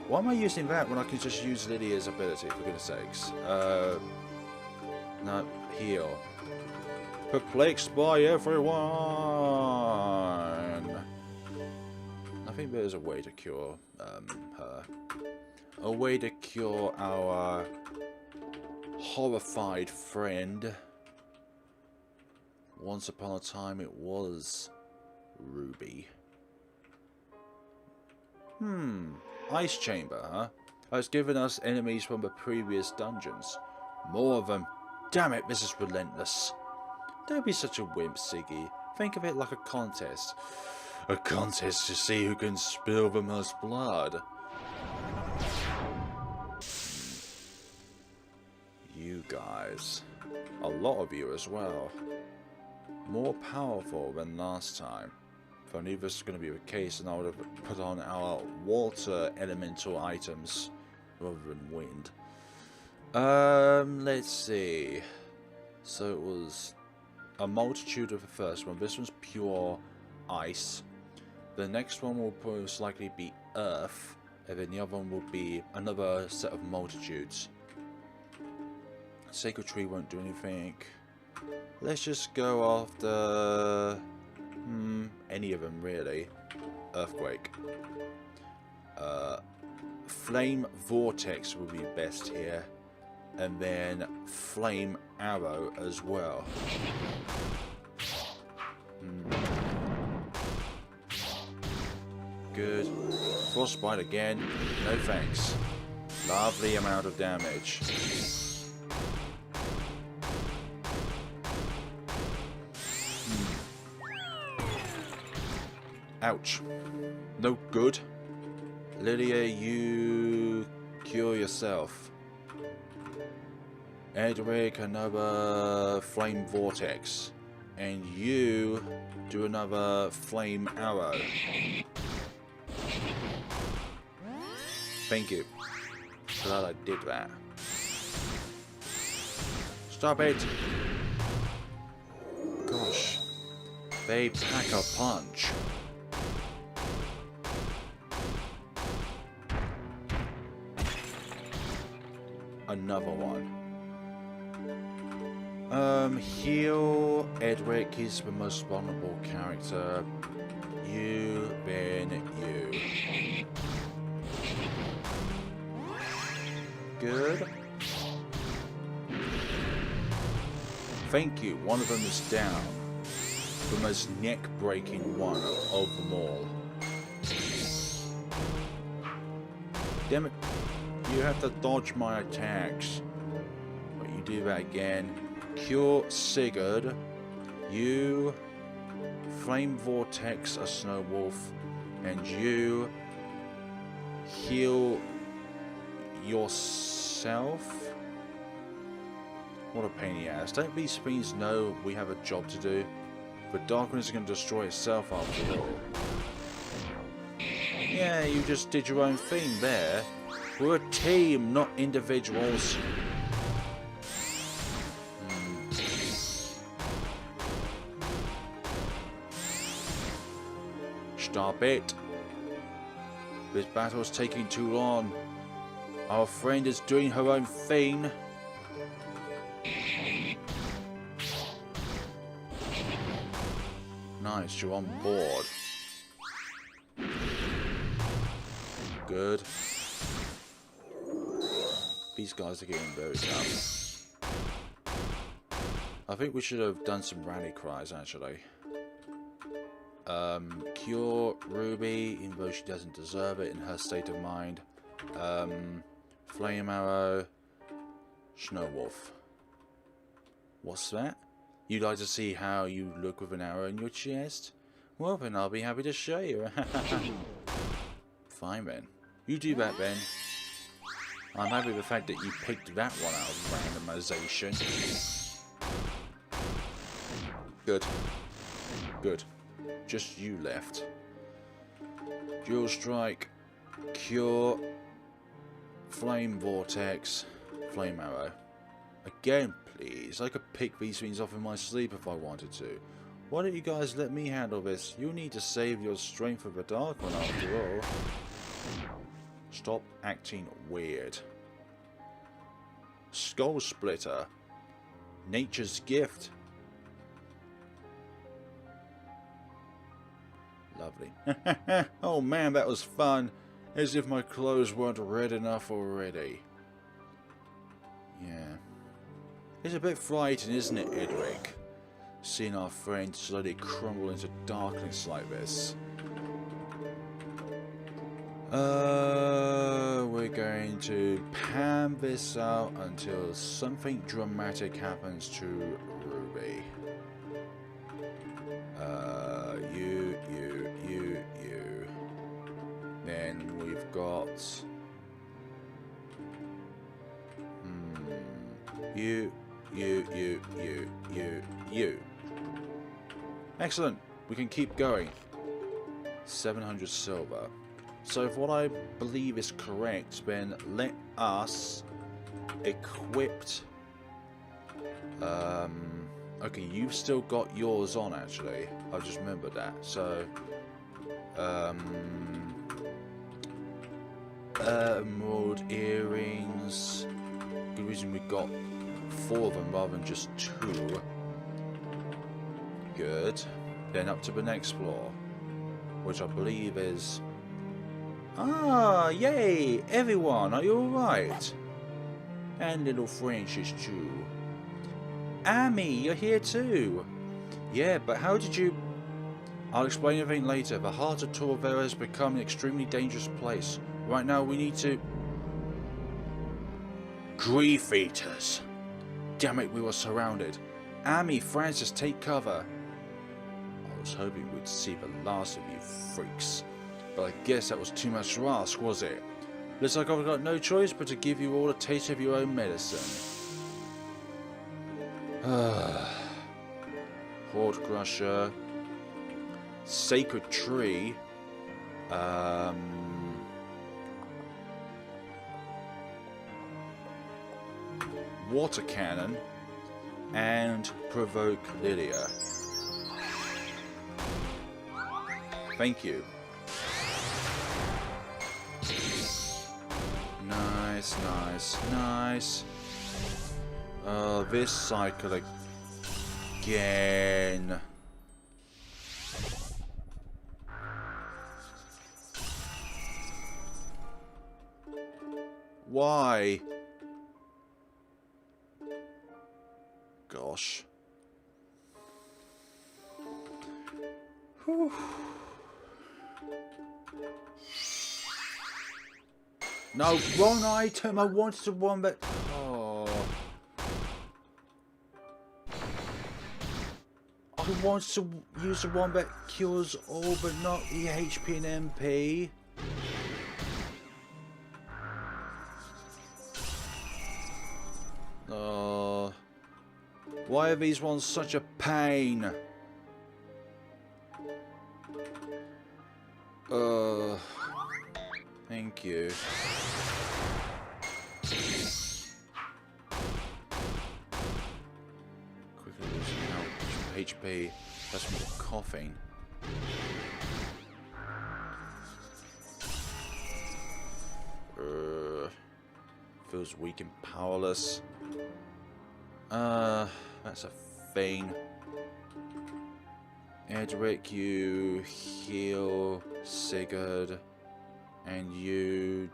Why am I using that when I can just use Leilia's ability, for goodness sakes? No, heal. Perplexed by everyone. I think there's a way to cure her. A way to cure our horrified friend. Once upon a time it was Ruby. Ice chamber, huh? It's given us enemies from the previous dungeons. More of them. Damn it, this is relentless. Don't be such a wimp, Siggy. Think of it like a contest. A contest to see who can spill the most blood. You guys. A lot of you as well. More powerful than last time. If I knew this was going to be the case, then I would have put on our water elemental items rather than wind. Let's see. So it was a multitude of the first one. This one's pure ice. The next one will most likely be earth, and then the other one will be another set of multitudes. Sacred tree won't do anything. Let's just go after any of them really. Earthquake. Flame vortex will be best here. And then flame arrow as well. Good. Frostbite again. No thanks. Lovely amount of damage. Ouch. No good. Leilia, you cure yourself. Edric, another flame vortex. And you do another flame arrow. Thank you. Glad I did that. Stop it! Gosh. They pack a punch. Another one. Heal. Edric is the most vulnerable character. You, then you. Good. Thank you. One of them is down. The most neck-breaking one of them all. Damn it. You have to dodge my attacks. But you do that again. Cure Sigurd. You flame vortex a snow wolf. And you heal yourself. What a pain in the ass. Don't these fiends know we have a job to do? But darkness is going to destroy itself after all. Yeah, you just did your own thing there. We're a team, not individuals. Stop it. This battle's taking too long. Our friend is doing her own thing. Nice, you're on board. Good. These guys are getting very tough. I think we should have done some rally cries, actually. Cure Ruby, even though she doesn't deserve it in her state of mind. Flame Arrow. Snow Wolf. What's that? You'd like to see how you look with an arrow in your chest? Well then, I'll be happy to show you. Fine then. You do that then. I'm happy with the fact that you picked that one out of randomization. Good. Good. Just you left. Dual Strike. Cure. Flame Vortex. Flame Arrow. Again, please. I could pick these things off in my sleep if I wanted to. Why don't you guys let me handle this? You need to save your strength for the Dark One after all. Stop acting weird. Skull Splitter. Nature's gift. Lovely. Oh man, that was fun. As if my clothes weren't red enough already. Yeah. It's a bit frightening, isn't it, Edric? Seeing our friend slowly crumble into darkness like this. We're going to pan this out until something dramatic happens to Ruby. You. Then we've got... You. Excellent. We can keep going. 700 silver. So if what I believe is correct, then let us equip... okay, you've still got yours on, actually. I've just remembered that. So... emerald earrings. Good reason we got 4 of them rather than just 2. Good. Then up to the next floor, which I believe is... Ah, yay! Everyone, are you alright? And little Francis too. Amy, you're here too. Yeah, but how did you... I'll explain everything later. The heart of Turovero has become an extremely dangerous place. Right now we need to... Grief Eaters. Damn it, we were surrounded. Amy, Francis, take cover. I was hoping we'd see the last of you freaks. But I guess that was too much to ask, was it? Looks like I've got no choice but to give you all a taste of your own medicine. Horde Crusher. Sacred Tree. Water Cannon. And Provoke Leilia. Thank you. Nice, nice, nice. This cycle again. Why? Gosh. Whew. No, wrong item. I wanted the one that... Oh. I wanted to use the one that cures all, but not the HP and MP. Why are these ones such a pain? Thank you. Quickly losing out HP. That's more coughing. Feels weak and powerless. That's a thing. Edric, you heal Sigurd, and you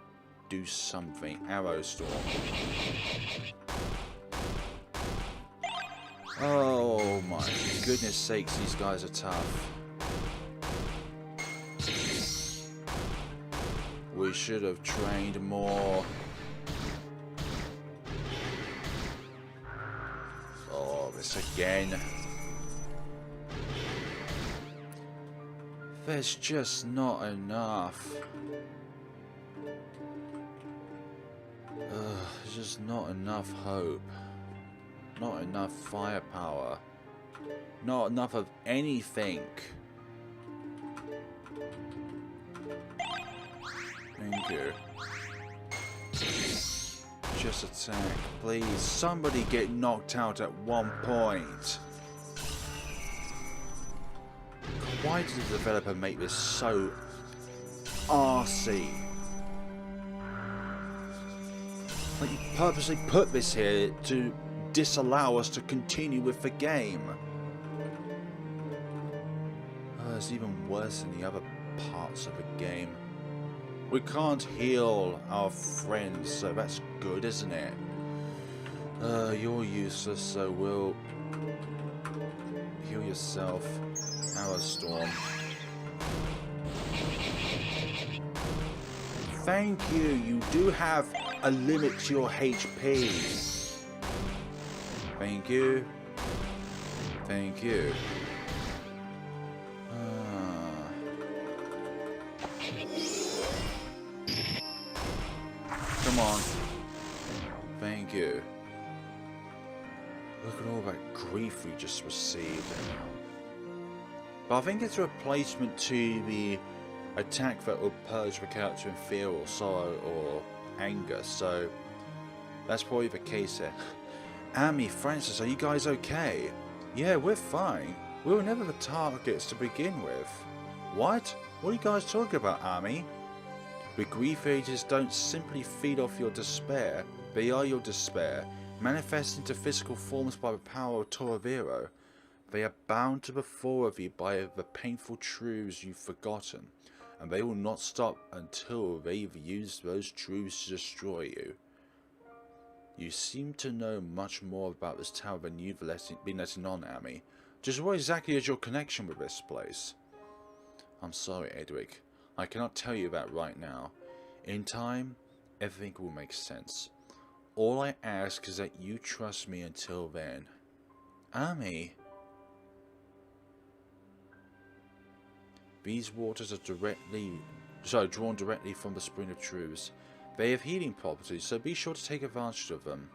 do something. Arrow Storm. Oh my goodness sakes, these guys are tough. We should have trained more. Oh, this again. There's just not enough. There's just not enough hope. Not enough firepower. Not enough of anything. Thank you. Just attack, please. Somebody get knocked out at one point. Why did the developer make this so arsey? Like, you purposely put this here to disallow us to continue with the game. It's even worse than the other parts of the game. We can't heal our friends, so that's good, isn't it? You're useless, so we'll heal yourself. Arrow Storm. Thank you. You do have a limit to your HP. Thank you. Thank you. Come on. Thank you. Look at all that grief we just received. But I think it's a replacement to the attack that will purge the character in fear or sorrow or anger. So that's probably the case here. Amy, Francis, are you guys okay? Yeah, we're fine. We were never the targets to begin with. What? What are you guys talking about, Amy? The grief ages don't simply feed off your despair. They are your despair, manifest into physical forms by the power of Turovero. They are bound to the four of you by the painful truths you've forgotten, and they will not stop until they've used those truths to destroy you. You seem to know much more about this tower than you've been letting on, Amy. Just what exactly is your connection with this place? I'm sorry, Edric. I cannot tell you that right now. In time, everything will make sense. All I ask is that you trust me until then. Amy? These waters are directly drawn directly from the Spring of Truths. They have healing properties, so be sure to take advantage of them.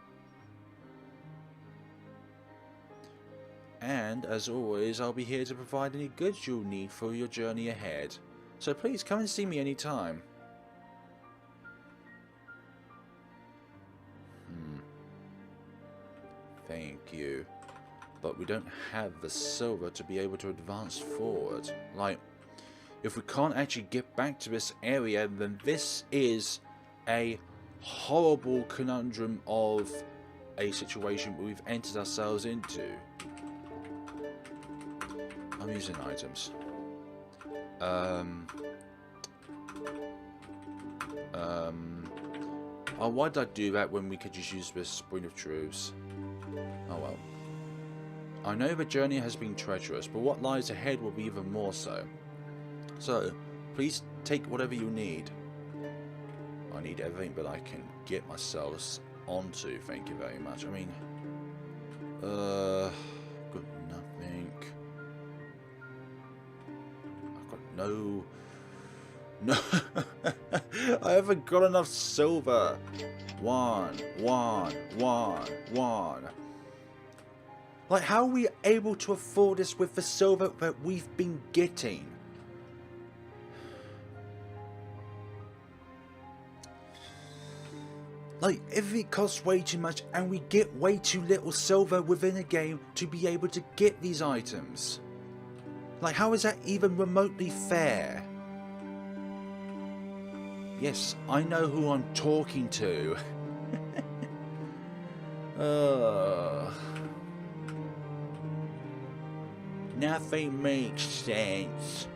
And, as always, I'll be here to provide any goods you'll need for your journey ahead. So please come and see me anytime. Thank you. But we don't have the silver to be able to advance forward. Like, if we can't actually get back to this area, then this is a horrible conundrum of a situation we've entered ourselves into. I'm using items. Oh, why did I do that when we could just use this Spring of Truths? Oh well. I know the journey has been treacherous, but what lies ahead will be even more so. So, please take whatever you need. I need everything that I can get myself onto, thank you very much. I mean, got nothing. I've got no... I haven't got enough silver. One. Like, how are we able to afford this with the silver that we've been getting? Like, everything costs way too much and we get way too little silver within a game to be able to get these items. Like, how is that even remotely fair? Yes, I know who I'm talking to. Nothing makes sense.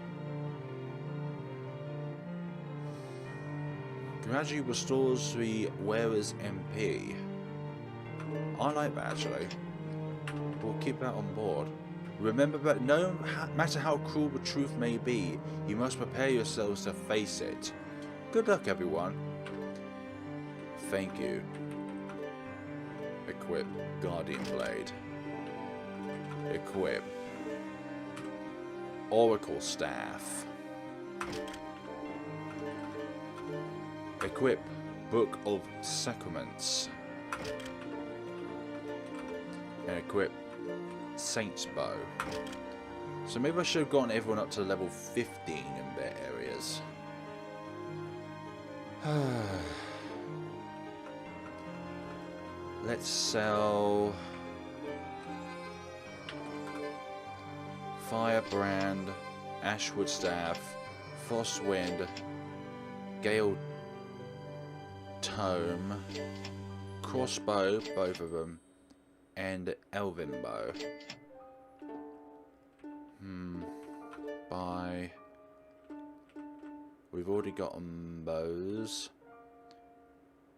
Gradually restores the wearer's MP. I like that actually. We'll keep that on board. Remember that no matter how cruel the truth may be, you must prepare yourselves to face it. Good luck, everyone. Thank you. Equip Guardian Blade. Equip Oracle Staff. Equip Book of Sacraments. And equip Saint's Bow. So maybe I should have gotten everyone up to level 15 in their areas. Let's sell Firebrand, Ashwood Staff, Frostwind, Gale Tome, Crossbow, both of them, and Elven Bow. Buy. We've already gotten those.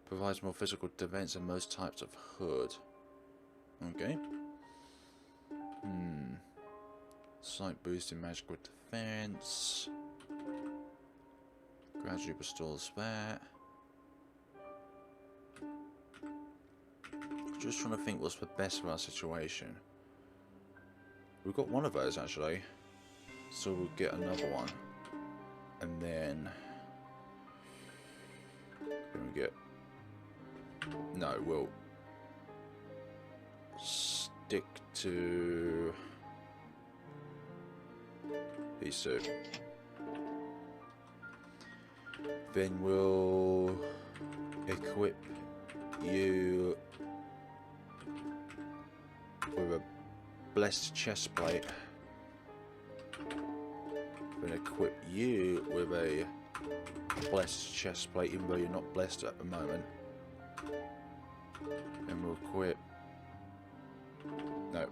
Provides more physical defense than most types of hood. Okay. Slight boost in magical defense. Gradually restores that. Just trying to think what's the best for our situation. We've got one of those actually. So we'll get another one. And then we get... No, we'll stick to these two. Then we'll equip you with a blessed chest plate. Then equip you with a blessed chest plate, even though you're not blessed at the moment. And we'll equip... No,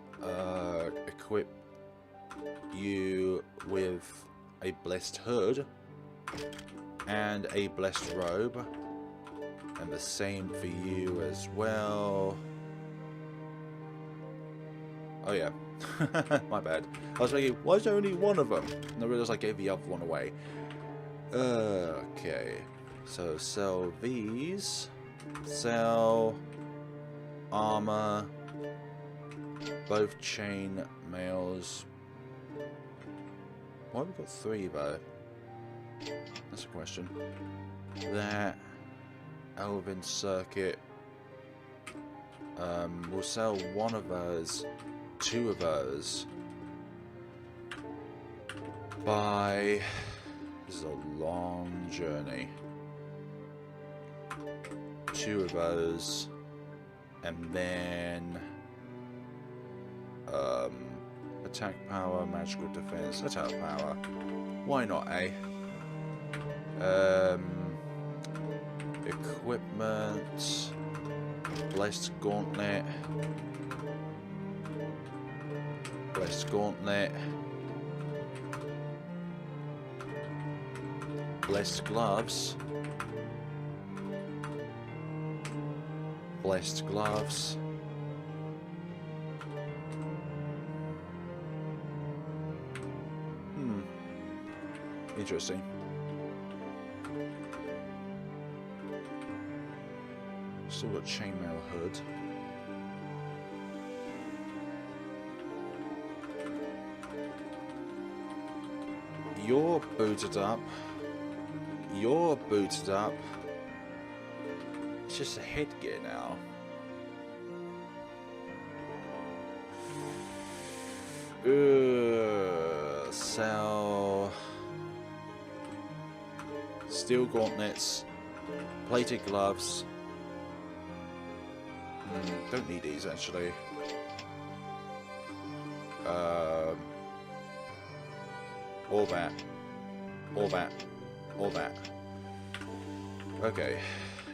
equip you with a blessed hood and a blessed robe, and the same for you as well. Oh yeah, my bad. I was thinking, why is there only one of them? And I realised I gave the other one away. Okay, so sell these, sell armor, both chain mails. Why have we got 3 though? That's a question. That Elven Circuit. We'll sell one of those, two of those. By... This is a long journey. Two of those. And then... attack power, magical defense, attack power. Why not, eh? Equipment... Blessed Gauntlet. Blessed Gauntlet. Blessed Gloves. Blessed Gloves. Interesting. Still got chainmail hood. You're booted up. You're booted up. It's just a headgear now. Sell steel gauntlets, plated gloves. Don't need these actually. All that. All that. All that. Okay.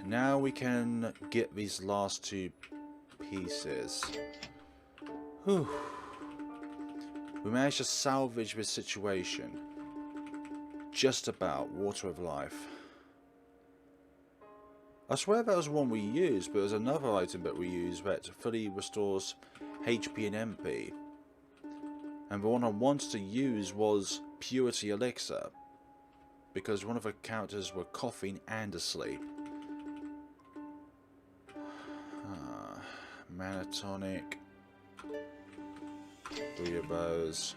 Now we can get these last two pieces. Whew. We managed to salvage this situation. Just about. Water of Life. I swear that was one we used, but there's another item that we used that fully restores HP and MP. And the one I wanted to use was Purity Elixir, because one of the characters were coughing and asleep. Mana tonic. 3 of those.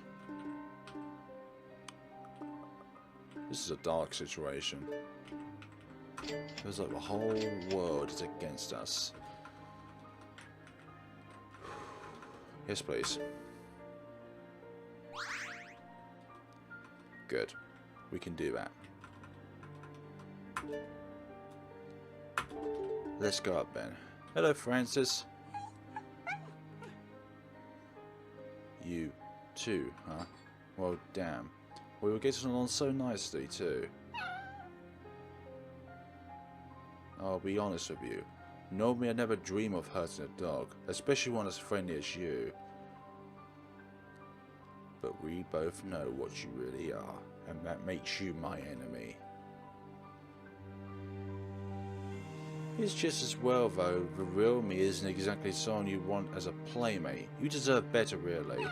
This is a dark situation. Feels like the whole world is against us. Yes, please. Good. We can do that. Let's go up then. Hello, Francis. You too, huh? Well, damn. We were getting along so nicely too. I'll be honest with you. Normally I never dream of hurting a dog, especially one as friendly as you. But we both know what you really are, and that makes you my enemy. It's just as well though, the real me isn't exactly someone you want as a playmate. You deserve better, really.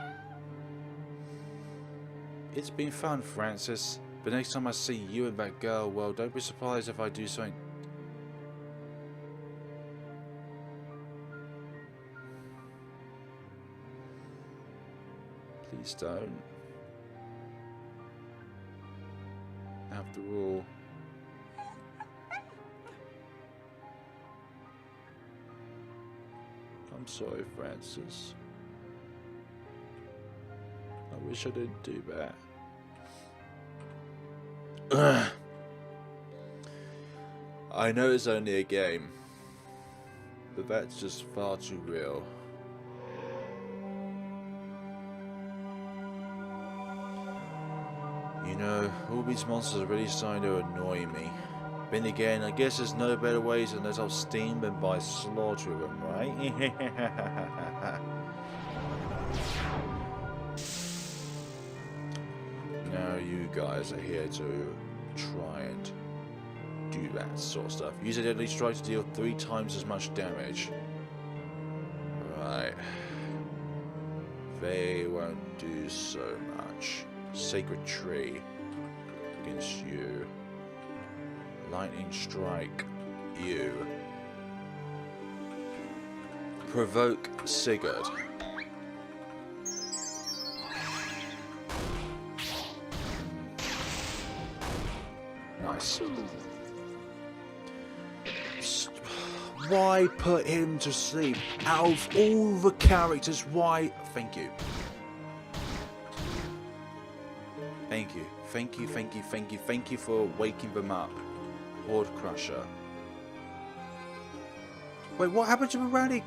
It's been fun, Francis, but next time I see you and that girl, well, don't be surprised if I do something. Please don't. After all, I'm sorry, Francis. I wish I didn't do that. I know it's only a game, but that's just far too real. You know, all these monsters are really starting to annoy me. Then again, I guess there's no better way to let off steam than by slaughtering them, right? Now you guys are here to try and do that sort of stuff. Use a deadly strike to deal 3 times as much damage. Right. They won't do so much. Sacred Tree against you. Lightning Strike you. Provoke Sigurd. Please. Why put him to sleep? Out of all the characters, why? Thank you. Thank you. Thank you, thank you, thank you, thank you for waking them up. Horde Crusher. Wait, what happened to the rally?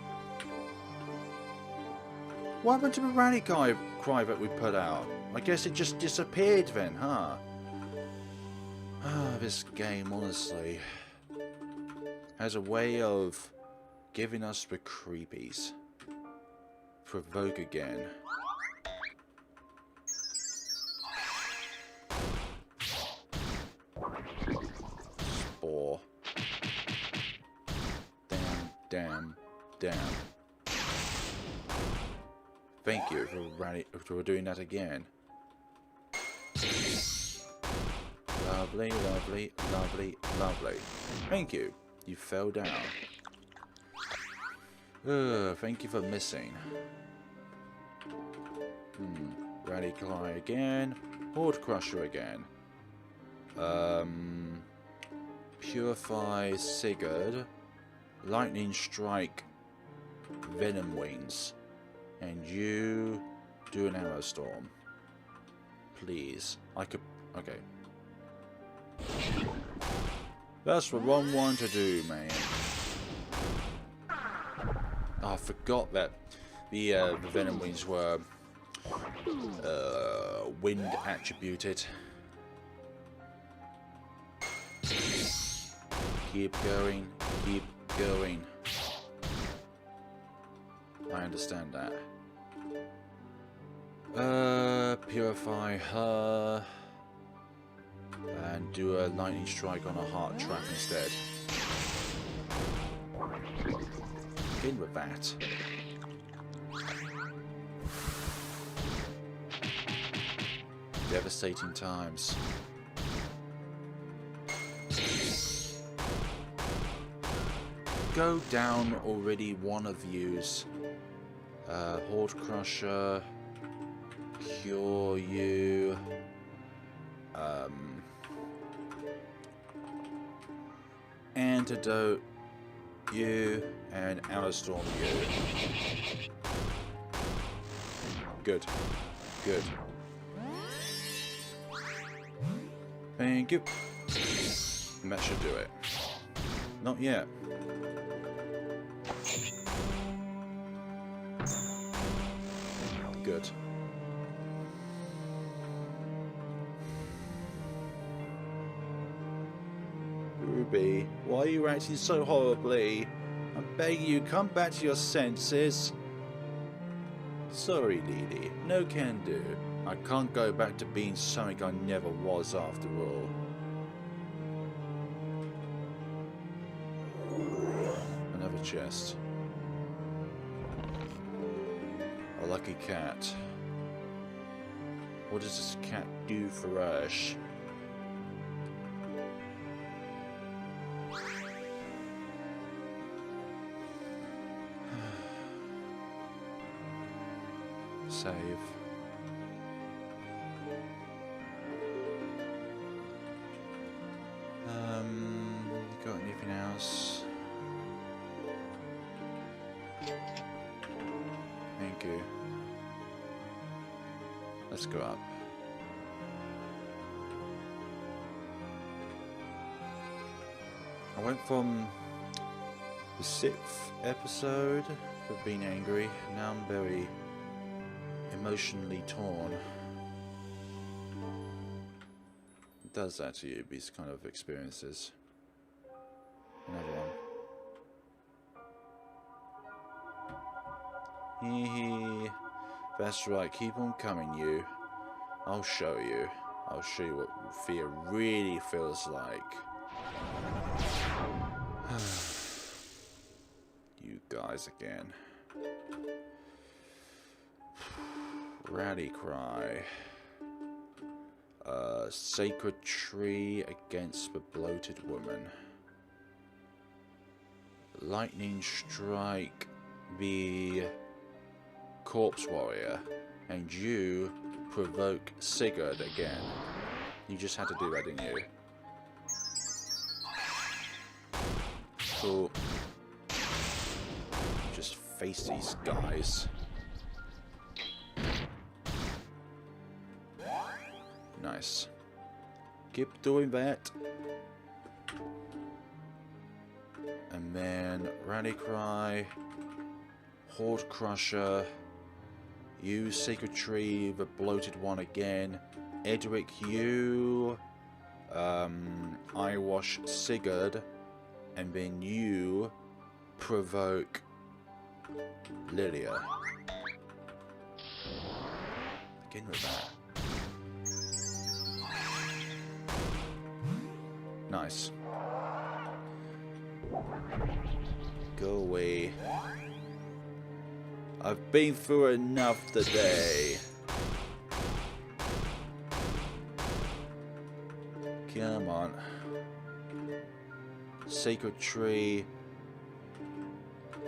What happened to the rally cry that we put out? I guess it just disappeared then, huh? Ah, this game, honestly, has a way of giving us the creepies. Provoke again. Spore. Damn. Thank you for doing that again. Lovely, lovely, lovely, lovely. Thank you. You fell down. Thank you for missing. Rally Cry again. Horde Crusher again. Purify Sigurd. Lightning Strike. Venom Wings. And you do an Arrow Storm. Please. I could... Okay. That's the wrong one to do, man. Oh, I forgot that the Venom Wings were wind attributed. Keep going, keep going. I understand that. Purify her. And do a lightning strike on a heart trap instead. In with that. Devastating times. Go down already, one of yous. Horde Crusher. Cure you. Antidote you, and Arrow Storm you. Good. Good. Thank you. And that should do it. Not yet. Good. Ruby, why are you acting so horribly? I beg you, come back to your senses. Sorry, Lily, no can do. I can't go back to being something I never was after all. Another chest. A lucky cat. What does this cat do for us? Save. Got anything else? Thank you. Let's go up. I went from the 6th episode for being angry. Now I'm very emotionally torn. It does that to you, these kind of experiences. Another one. Hee. That's right, keep on coming, you. I'll show you. I'll show you what fear really feels like. You guys again. Rally Cry. Sacred Tree against the Bloated Woman. Lightning Strike the Corpse Warrior. And you provoke Sigurd again. You just had to do that, didn't you? Cool. Just face these guys. Nice. Keep doing that. And then Rally Cry, Horde Crusher, you Sacred Tree, the bloated one again. Edric, you I wash Sigurd, and then you provoke Leilia. Again with that. Nice. Go away. I've been through enough today. Come on. Sacred Tree,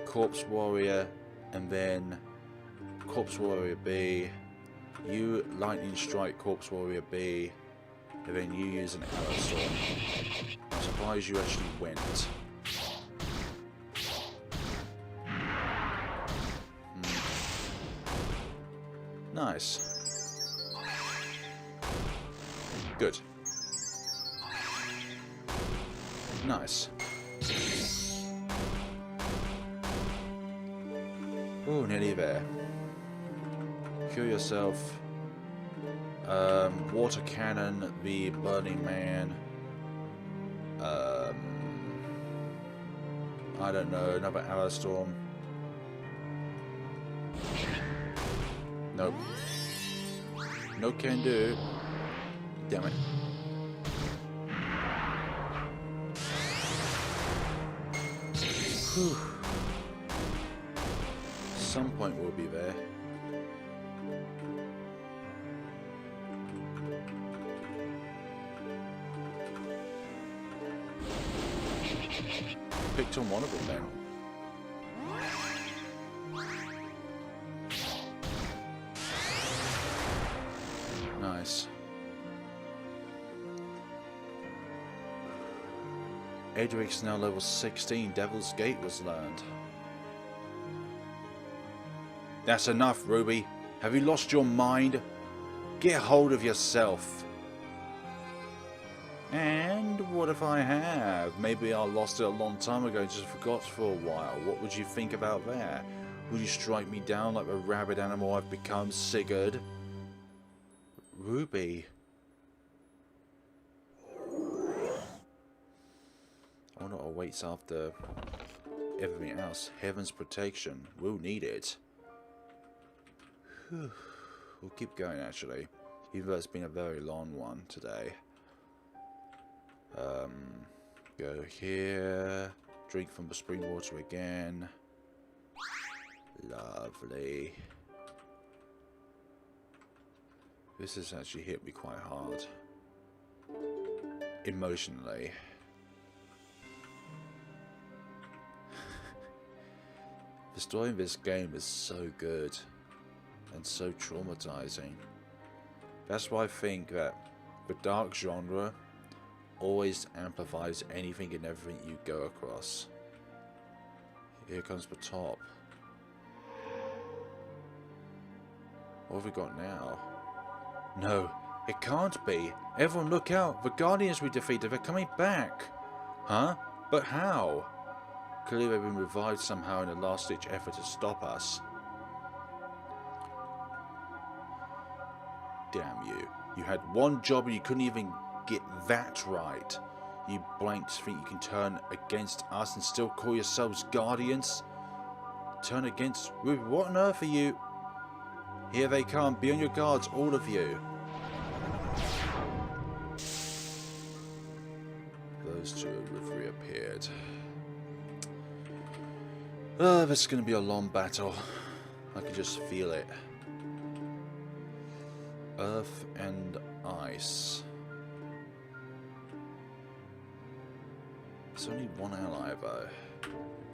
Corpse Warrior, and then Corpse Warrior B. You Lightning Strike Corpse Warrior B, and then you use an Arrow Storm. I'm surprised you actually went. Nice. Good. Nice. Oh, nearly there. Cure yourself. Water Cannon, the Burning Man. I don't know, another Arrow Storm. Nope. No can do. Damn it. Whew. Some point we'll be there. Picked on one of them then. Nice. Edric's now level 16. Devil's Gate was learned. That's enough, Ruby. Have you lost your mind? Get hold of yourself. And what if I have? Maybe I lost it a long time ago and just forgot for a while. What would you think about that? Would you strike me down like the rabid animal I've become, Sigurd? Ruby. I wonder what awaits after everything else. Heaven's protection. We'll need it. Whew. We'll keep going actually. Even though it's been a very long one today. Go here. Drink from the spring water again. Lovely. This has actually hit me quite hard. Emotionally. The story in this game is so good. And so traumatizing. That's why I think that the dark genre always amplifies anything and everything you go across. Here comes the top. What have we got now? No, it can't be. Everyone look out. The Guardians we defeated, they're coming back. Huh? But how? Clearly they've been revived somehow in a last-ditch effort to stop us. Damn you. You had one job and you couldn't even get that right. You blanks think you can turn against us and still call yourselves Guardians? Turn against... Ruby, what on earth are you... Here they come. Be on your guards, all of you. Those two have reappeared. This is going to be a long battle. I can just feel it. Earth and ice. There's only one ally though.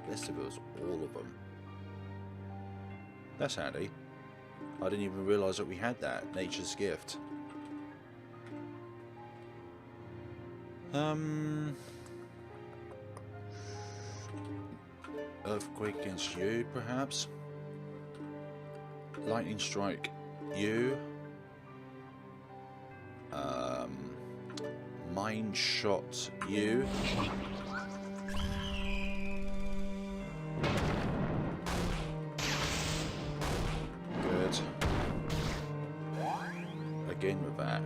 Best if it was all of them. That's handy. I didn't even realise that we had that. Nature's gift. Earthquake against you, perhaps. Lightning strike you. Mind shot you. Good. Again with that.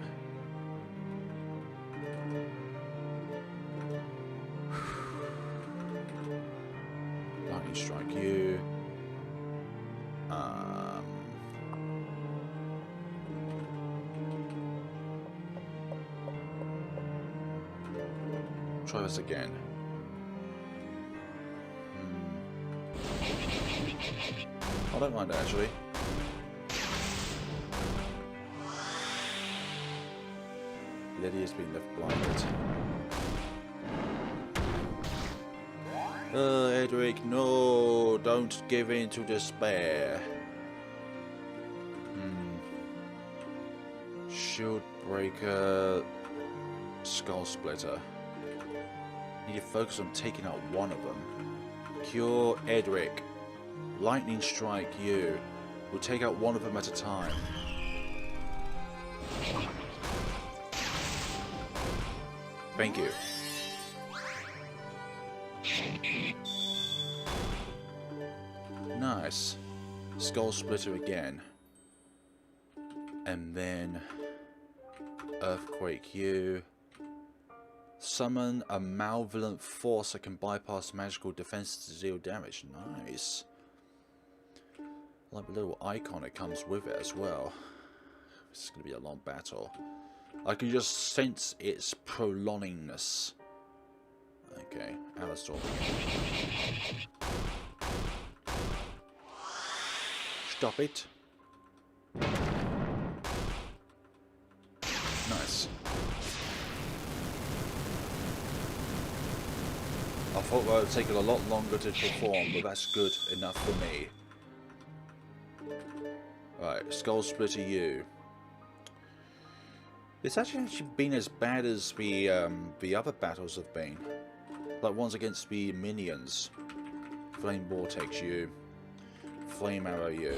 Lightning strike you. Try this again. I don't mind actually. Leilia's been left blinded. Edric, no! Don't give in to despair. Shield breaker, skull splitter. Need to focus on taking out one of them. Cure Edric. Lightning strike you. We'll take out one of them at a time. Thank you. Nice. Skull splitter again. And then earthquake you. Summon a malevolent force that can bypass magical defenses to deal damage. Nice. Like the little icon that comes with it as well. This is going to be a long battle. I can just sense its prolongingness. Okay, Alistor. Stop it. Nice. I thought that would take it a lot longer to perform, but that's good enough for me. Right, Skull Splitter you. It's actually been as bad as the other battles have been. Like ones against the minions. Flame Vortex you. Flame Arrow you.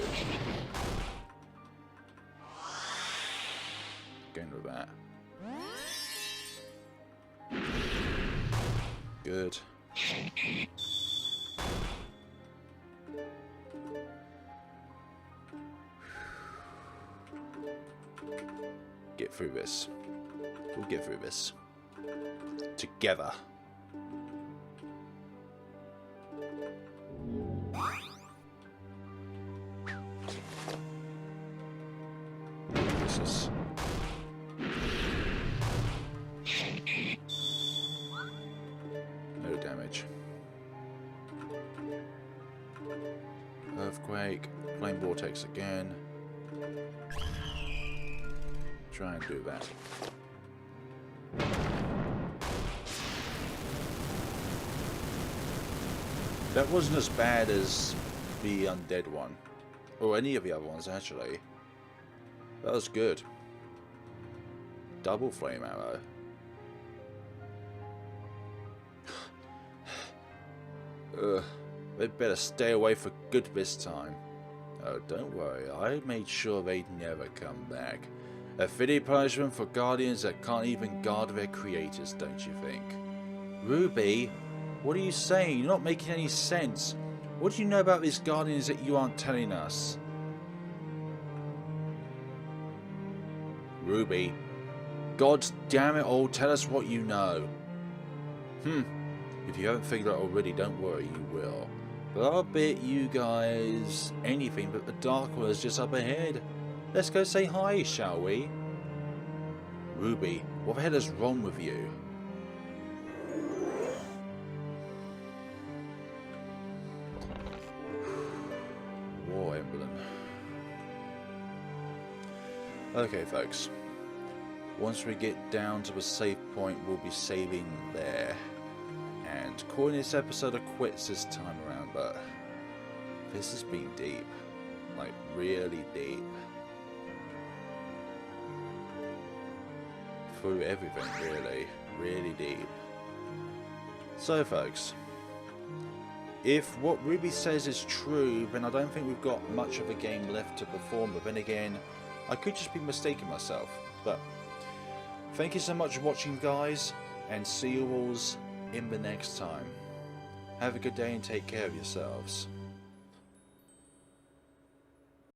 Going with that. Good. Get through this. We'll get through this. Together. Jesus. No damage. Earthquake. Flame Vortex again. Try and do that. That wasn't as bad as the undead one. Or any of the other ones, actually. That was good. Double flame arrow. They'd better stay away for good this time. Oh, don't worry. I made sure they'd never come back. A fitting punishment for guardians that can't even guard their creators, don't you think? Ruby, what are you saying? You're not making any sense. What do you know about these guardians that you aren't telling us? Ruby, God damn it all, tell us what you know. If you haven't figured out already, don't worry, you will. But I'll bet you guys anything but the Dark One is just up ahead. Let's go say hi, shall we? Ruby, what the hell is wrong with you? War Emblem. Okay, folks. Once we get down to the save point, we'll be saving there. And calling this episode a quits this time around, but this has been deep. Like, really deep. Through everything, really. Really deep. So, folks, If what Ruby says is true, then I don't think we've got much of a game left to perform, but then again, I could just be mistaking myself. But thank you so much for watching, guys, and see you all in the next time. Have a good day and take care of yourselves.